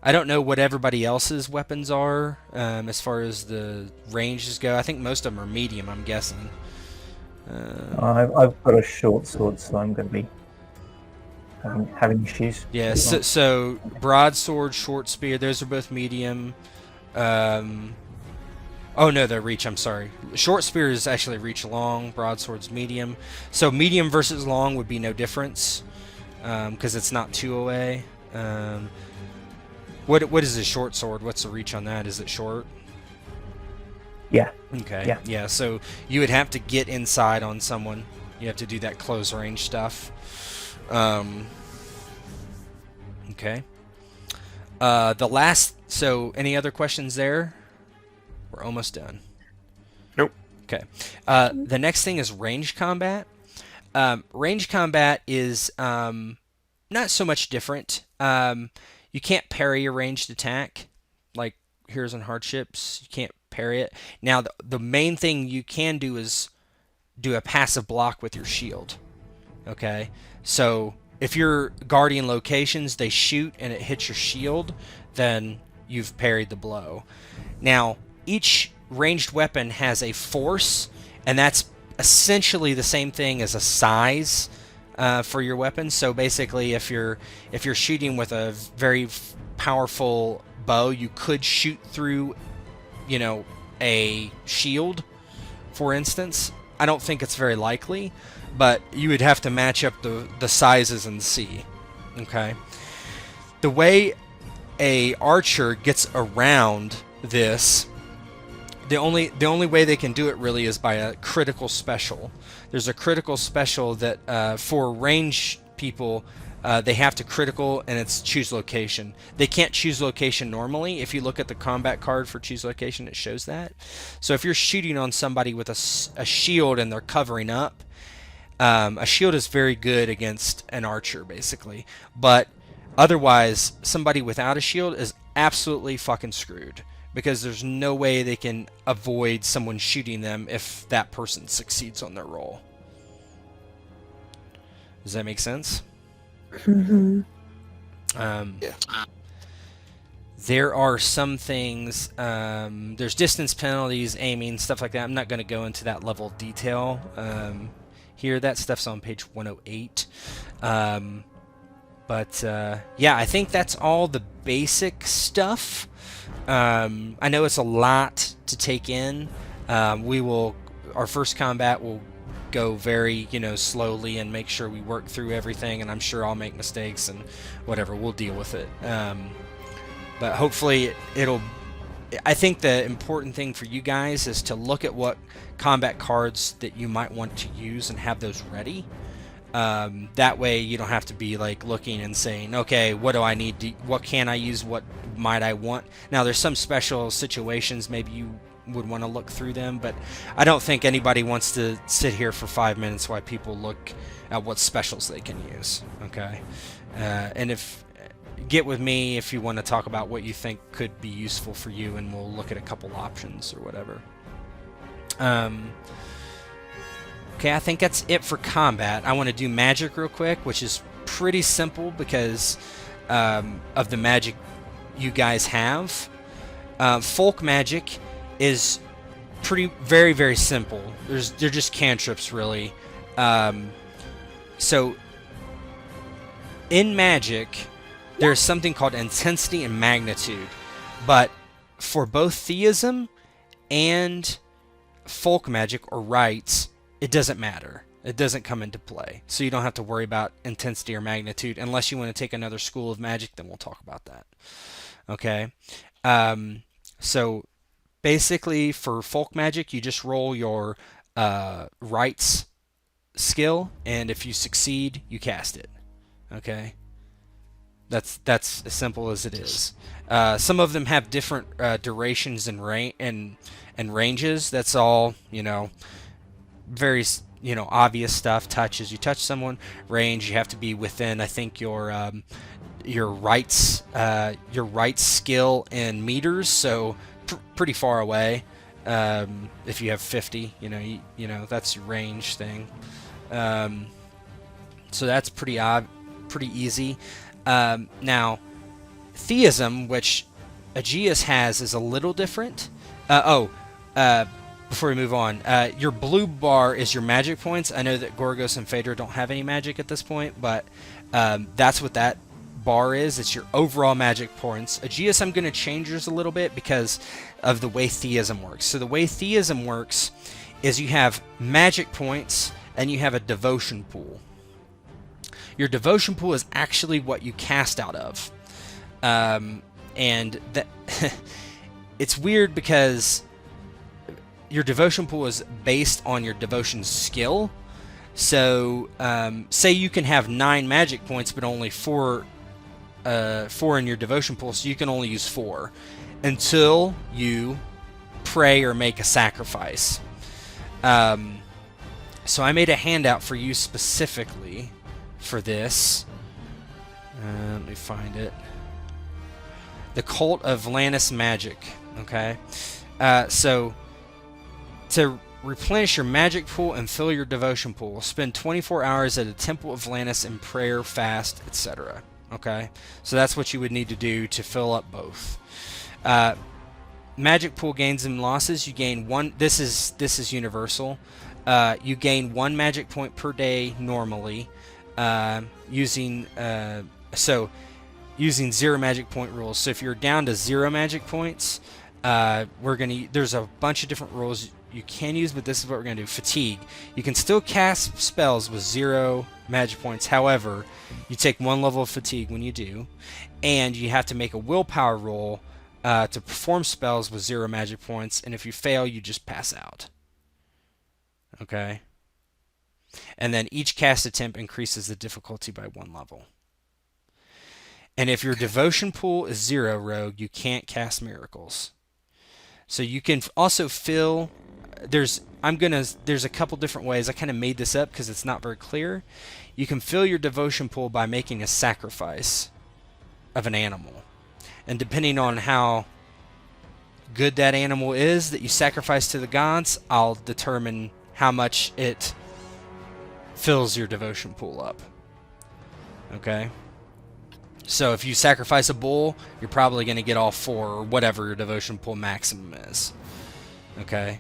I don't know what everybody else's weapons are as far as the ranges go. I think most of them are medium, I'm guessing. I've got a short sword, so I'm going to be having issues. Yeah, so broadsword, short spear, those are both medium. Oh no, they're reach, I'm sorry. Short spear is actually reach long, broadsword's medium. So medium versus long would be no difference, because it's not 2 away. What is a short sword? What's the reach on that? Is it short? Yeah. Okay. Yeah, so you would have to get inside on someone. You have to do that close range stuff. Okay. So any other questions there? We're almost done. Nope. Okay. The next thing is range combat. Range combat is not so much different. You can't parry a ranged attack like Heroes and Hardships. You can't parry it. Now, the main thing you can do is do a passive block with your shield. Okay? So if you're guarding locations, they shoot and it hits your shield, then you've parried the blow. Now, each ranged weapon has a force, and that's essentially the same thing as a size for your weapon. So basically, if you're shooting with a very powerful bow, you could shoot through, a shield, for instance. I don't think it's very likely, but you would have to match up the sizes and see. Okay. The way a archer gets around this, the only way they can do it really is by a critical special. There's a critical special that for range people they have to critical, and it's choose location. They can't choose location normally. If you look at the combat card for choose location, it shows that. So if you're shooting on somebody with a shield and they're covering up, a shield is very good against an archer, basically. But otherwise, somebody without a shield is absolutely fucking screwed, because there's no way they can avoid someone shooting them if that person succeeds on their roll. Does that make sense? Mm-hmm. Yeah. There are some things, there's distance penalties, aiming, stuff like that. I'm not going to go into that level of detail here. That stuff's on page 108. But I think that's all the basic stuff. I know it's a lot to take in. Our first combat will go very, slowly and make sure we work through everything, and I'm sure I'll make mistakes and whatever. We'll deal with it. But hopefully I think the important thing for you guys is to look at what combat cards that you might want to use and have those ready. That way you don't have to be like looking and saying, okay, what do I need to, what can I use, what might I want? Now there's some special situations maybe you would want to look through them, but I don't think anybody wants to sit here for 5 minutes while people look at what specials they can use. Okay, and get with me if you want to talk about what you think could be useful for you, and we'll look at a couple options or whatever. Okay, I think that's it for combat. I want to do magic real quick, which is pretty simple because of the magic you guys have. Folk magic is very, very simple. They're just cantrips, really. So in magic, there's something called intensity and magnitude, but for both theism and folk magic or rites, it doesn't matter. It doesn't come into play. So you don't have to worry about intensity or magnitude unless you want to take another school of magic, then we'll talk about that. Okay? So basically for folk magic, you just roll your rites skill, and if you succeed, you cast it. Okay? That's as simple as it is. Some of them have different durations and ranges. That's all, very obvious stuff. Touches, you touch someone. Range, you have to be within, I think, your rights skill in meters, so pretty far away. If you have 50, that's your range thing. So that's pretty easy. Now, theism, which Aegeus has, is a little different. Before we move on, your blue bar is your magic points. I know that Gorgos and Phaedra don't have any magic at this point, but that's what that bar is. It's your overall magic points. Aegeus, I'm going to change yours a little bit because of the way theism works. So the way theism works is you have magic points and you have a devotion pool. Your devotion pool is actually what you cast out of. And that it's weird because your devotion pool is based on your devotion skill. So, say you can have 9 magic points, but only 4 in your devotion pool, so you can only use 4 until you pray or make a sacrifice. So I made a handout for you specifically for this. Let me find it. The Cult of Lannis Magic. Okay, so to replenish your magic pool and fill your devotion pool, spend 24 hours at a Temple of Lannis in prayer, fast, etc. Okay, so that's what you would need to do to fill up both. Magic pool gains and losses. You gain 1. This is universal. You gain 1 magic point per day normally. Using 0 magic point rules. So if you're down to 0 magic points, there's a bunch of different rules you can use, but this is what we're gonna do. Fatigue. You can still cast spells with 0 magic points. However, you take 1 level of fatigue when you do, and you have to make a willpower roll to perform spells with 0 magic points. And if you fail, you just pass out. Okay. And then each cast attempt increases the difficulty by 1 level. And if your devotion pool is 0, Rogue, you can't cast miracles. So you can also fill. There's a couple different ways. I kind of made this up because it's not very clear. You can fill your devotion pool by making a sacrifice of an animal, and depending on how good that animal is that you sacrifice to the gods, I'll determine how much it fills your devotion pool up. Okay? So if you sacrifice a bull, you're probably going to get all 4 or whatever your devotion pool maximum is. Okay?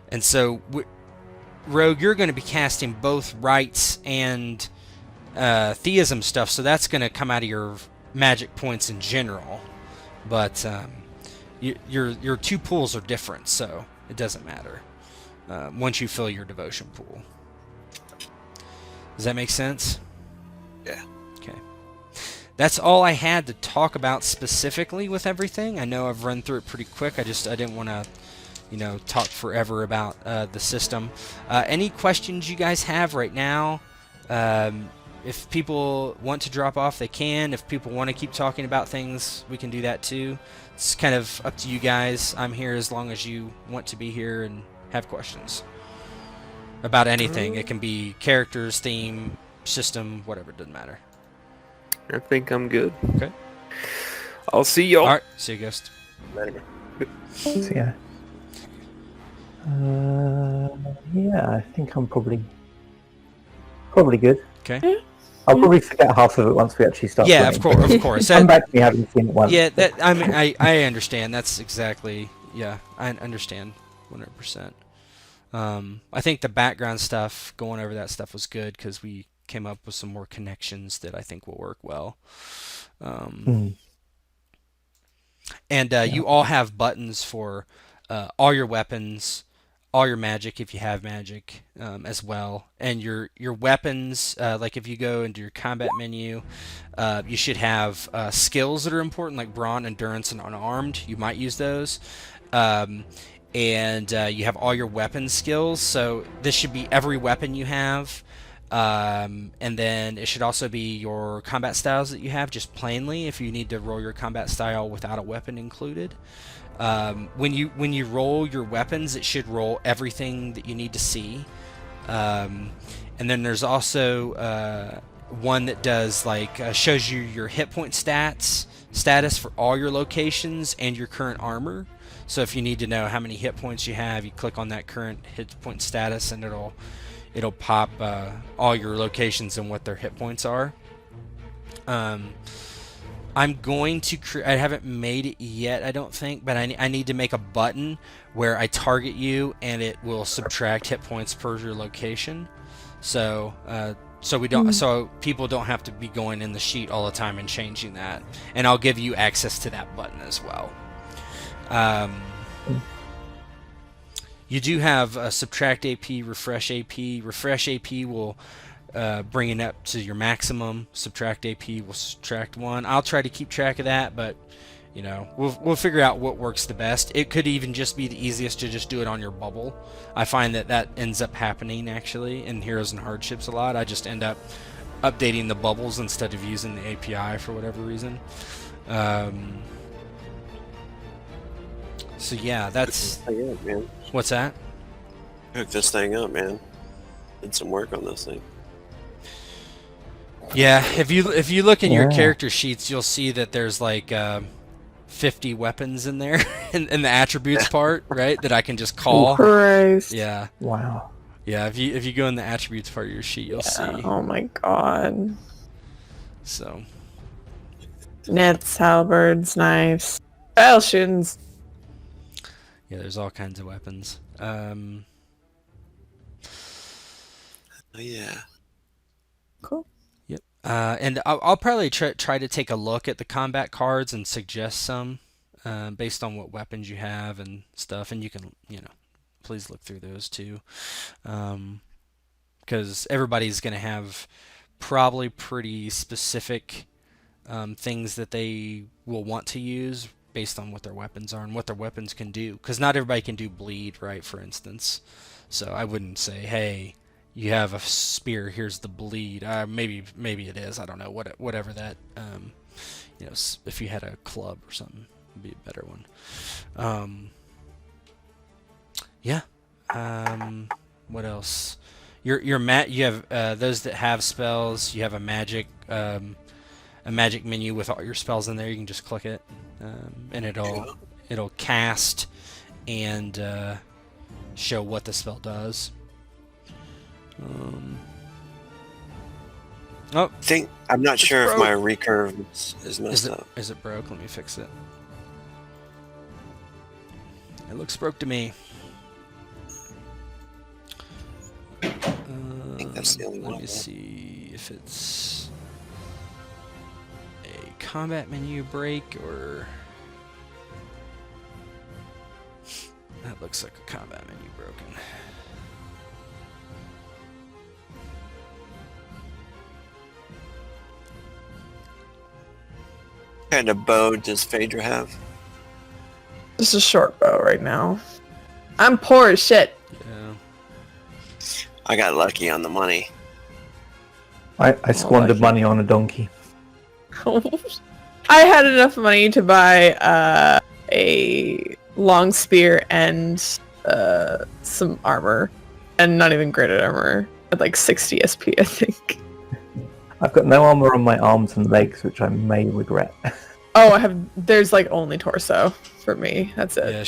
And so, Rogue, you're going to be casting both rites and theism stuff, so that's going to come out of your magic points in general. But your 2 pools are different, so it doesn't matter once you fill your devotion pool. Does that make sense? Yeah. Okay. That's all I had to talk about specifically with everything. I know I've run through it pretty quick. I didn't want to, talk forever about the system. Any questions you guys have right now? If people want to drop off, they can. If people want to keep talking about things, we can do that too. It's kind of up to you guys. I'm here as long as you want to be here and have questions about anything. It can be characters, theme, system, whatever. It doesn't matter. I think I'm good. Okay. I'll see y'all. All right. See you, Ghost. So yeah. Yeah, I think I'm probably good. Okay. I'll probably forget half of it once we actually start. Yeah, playing, of course. Come back to me having seen it once. Yeah, I understand. That's exactly. Yeah, I understand 100%. I think the background stuff, going over that stuff was good because we came up with some more connections that I think will work well. And And you all have buttons for all your weapons, all your magic if you have magic as well, and your weapons. Like if you go into your combat menu, you should have skills that are important, like brawn, endurance, and unarmed. You might use those. Um, and you have all your weapon skills. So this should be every weapon you have. And then it should also be your combat styles that you have, just plainly, if you need to roll your combat style without a weapon included. When you roll your weapons, it should roll everything that you need to see. And then there's also one that does shows you your hit point status for all your locations and your current armor. So if you need to know how many hit points you have, you click on that current hit point status, and it'll pop all your locations and what their hit points are. I'm going to I haven't made it yet, I don't think, but I need to make a button where I target you and it will subtract hit points per your location. So so people don't have to be going in the sheet all the time and changing that. And I'll give you access to that button as well. You do have subtract AP, refresh AP. Refresh AP will bring it up to your maximum. Subtract AP will subtract 1. I'll try to keep track of that, but we'll figure out what works the best. It could even just be the easiest to just do it on your bubble. I find that ends up happening actually in Heroes and Hardships a lot. I just end up updating the bubbles instead of using the API for whatever reason. So yeah, that's Hook this thing up, man. What's that? Hook this thing up, man. Did some work on this thing. Yeah, if you look in your Yeah. character sheets, you'll see that there's 50 weapons in there in the attributes part, right? That I can just call. Christ. Yeah, Wow. yeah. If you go in the attributes part of your sheet, you'll see. Oh my god. So Nets, halberds, knives, falchions. yeah, there's all kinds of weapons. Oh, yeah. Cool. Yep. And I'll probably try to take a look at the combat cards and suggest some based on what weapons you have and stuff. And you can, please look through those too. Because everybody's going to have probably pretty specific things that they will want to use based on what their weapons are and what their weapons can do. Because not everybody can do bleed, right, for instance. So I wouldn't say, hey, you have a spear, here's the bleed. Maybe it is, I don't know, whatever that, if you had a club or something, would be a better one. Yeah. What else? You have those that have spells. You have a magic menu with all your spells in there. You can just click it, and it'll cast and show what the spell does. I'm not sure if broke. my recurve is messed up. Is it broke? Let me fix it. It looks broke to me. I think that's the only one. Let me see if it's a combat menu break or... That looks like a combat menu broken. What kind of bow does Phaedra have? Just a short bow right now. I'm poor as shit. Yeah. I got lucky on the money. I squandered money on a donkey. I had enough money to buy a long spear and some armor, and not even graded armor at like 60 SP, I think. I've got no armor on my arms and legs, which I may regret. Oh, there's like only torso for me. That's it. Yeah,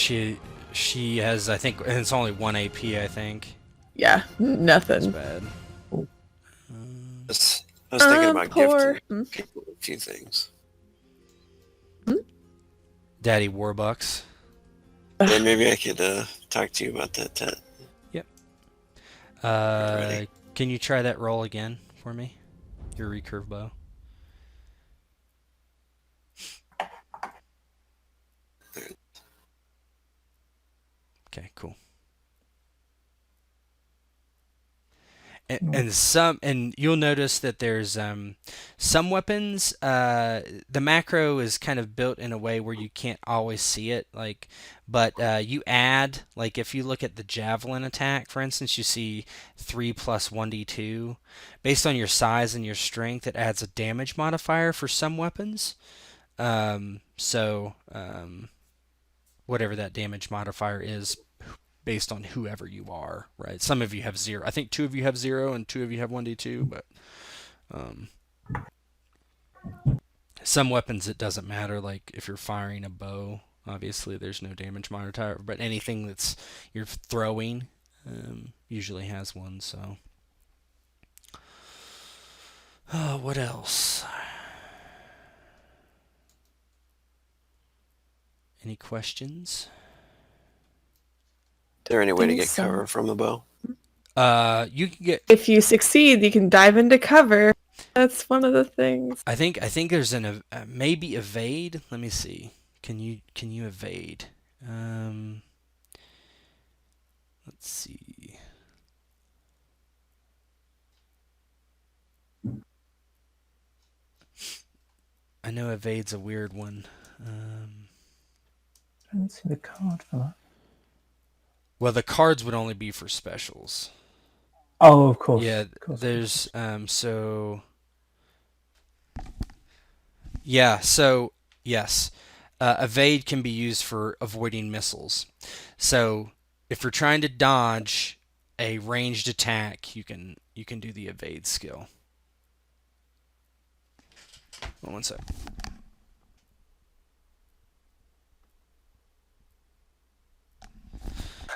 she has, I think, and it's only 1 AP, I think. Yeah, nothing. That's bad. I was thinking about poor. gifting people a few things. Daddy Warbucks. Yeah, maybe I could talk to you about that, Tet. Yep. Ready? Can you try that roll again for me? Your recurve bow. Okay, cool. Nice. And you'll notice that there's some weapons. The macro is kind of built in a way where you can't always see it. But you add, like, if you look at the javelin attack, for instance, you see 3 + 1d2. Based on your size and your strength, it adds a damage modifier for some weapons. Whatever that damage modifier is, based on whoever you are, right? Some of you have 0. I think 2 of you have 0 and 2 of you have 1d2, but um, some weapons it doesn't matter. Like if you're firing a bow, obviously there's no damage modifier, but anything that's you're throwing usually has one. So, what else? Any questions? Is there any way to Think get so. cover from the bow? You can get. If you succeed, you can dive into cover. That's one of the things. I think there's maybe evade. Let me see. Can you evade? Let's see. I know evade's a weird one. I don't see the card for that. Well, the cards would only be for specials. Oh, of course. Yeah, Of course. there's so yeah, so yes. Evade can be used for avoiding missiles. So if you're trying to dodge a ranged attack, you can do the evade skill. Hold on one sec.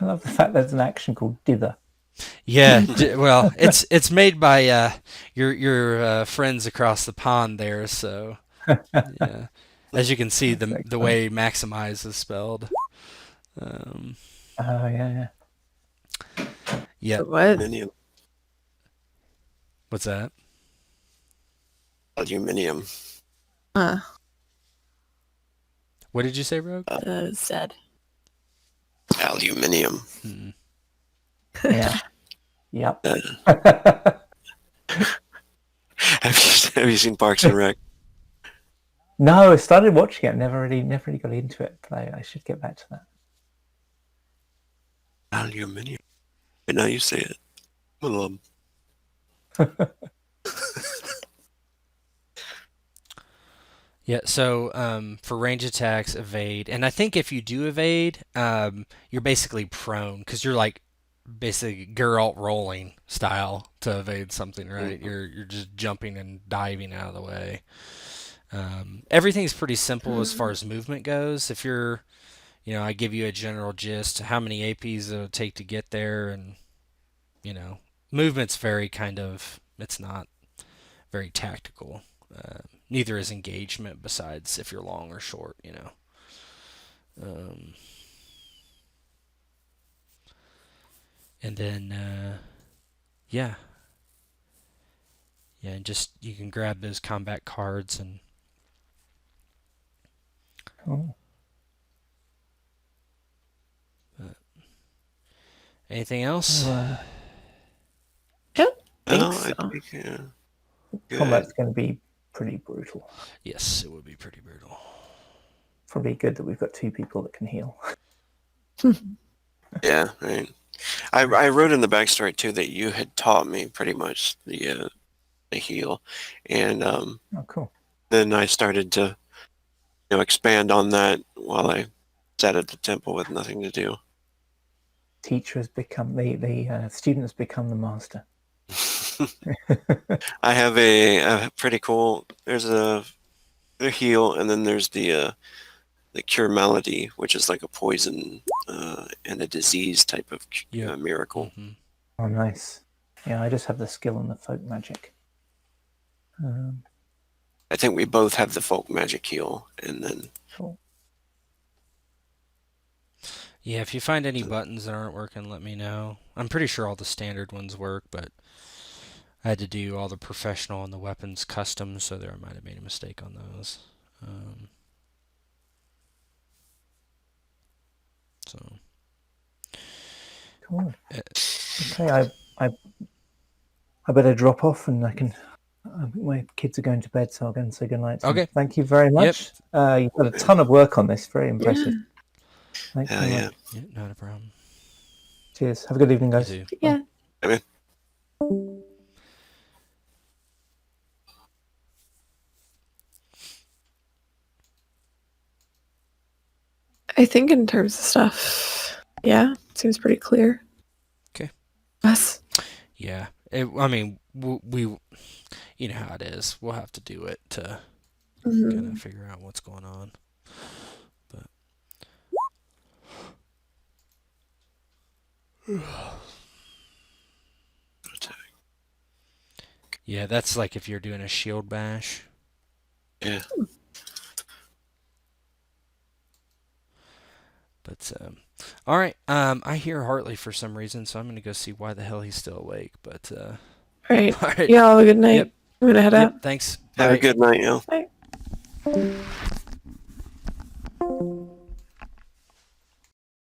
I love the fact there's an action called dither. Yeah, well, it's made by your friends across the pond there. So yeah, as you can see, That's the excellent. way maximize is spelled. Oh, yeah. Yeah. What? Aluminium. What's that? Aluminium. What did you say, Rogue? Zed. Aluminium. Mm. Yeah. Yep. Have you seen Parks and Rec? No, I started watching it. Never really got into it. But I should get back to that. Aluminium. But now you say it. Yeah, so for range attacks, evade, and I think if you do evade, you're basically prone because you're like basically Geralt rolling style to evade something, right? Mhm. You're just jumping and diving out of the way. Everything's pretty simple as far as movement goes. If you're, I give you a general gist, how many APs it'll take to get there, and movement's very it's not very tactical. Neither is engagement, besides if you're long or short, and then, yeah. Yeah, and just, you can grab those combat cards and... Cool. Anything else? Yep. No, Think I so. think, good. Combat's going to be pretty brutal. Yes, it would be pretty brutal. Probably good that we've got 2 people that can heal. Yeah, right. I wrote in the backstory too that you had taught me pretty much the heal, and Oh, cool. then I started to expand on that while I sat at the temple with nothing to do. Teacher has become the student has become the master. I have a pretty cool. There's the heal, and then there's the cure malady, which is like a poison and a disease type of Yeah. miracle. Mm-hmm. Oh, nice. Yeah, I just have the skill and the folk magic. I think we both have the folk magic heal, and then Cool. Yeah, if you find any buttons that aren't working, let me know. I'm pretty sure all the standard ones work, but I had to do all the professional and the weapons custom, so there I might have made a mistake on those. So, Cool. Okay, I better drop off, and I can. My kids are going to bed, so I'll go and say goodnight. Okay. Thank you very much. You've got a ton of work on this. Very impressive. Thanks Hell very yeah. much. Yeah, not a problem. Cheers. Have a good evening, You guys. too. Yeah. I mean, I think in terms of stuff, yeah, seems pretty clear. Okay. Us. Yeah. I mean, we, you know how it is. We'll have to do it to kind of figure out what's going on. But yeah, that's like if you're doing a shield bash. yeah. But all right. I hear Hartley for some reason, so I'm gonna go see why the hell he's still awake. But Right. all right. Y'all have a good night. Yep. I'm gonna head out. Yep. Thanks. Have Bye. a good night, yo. Bye.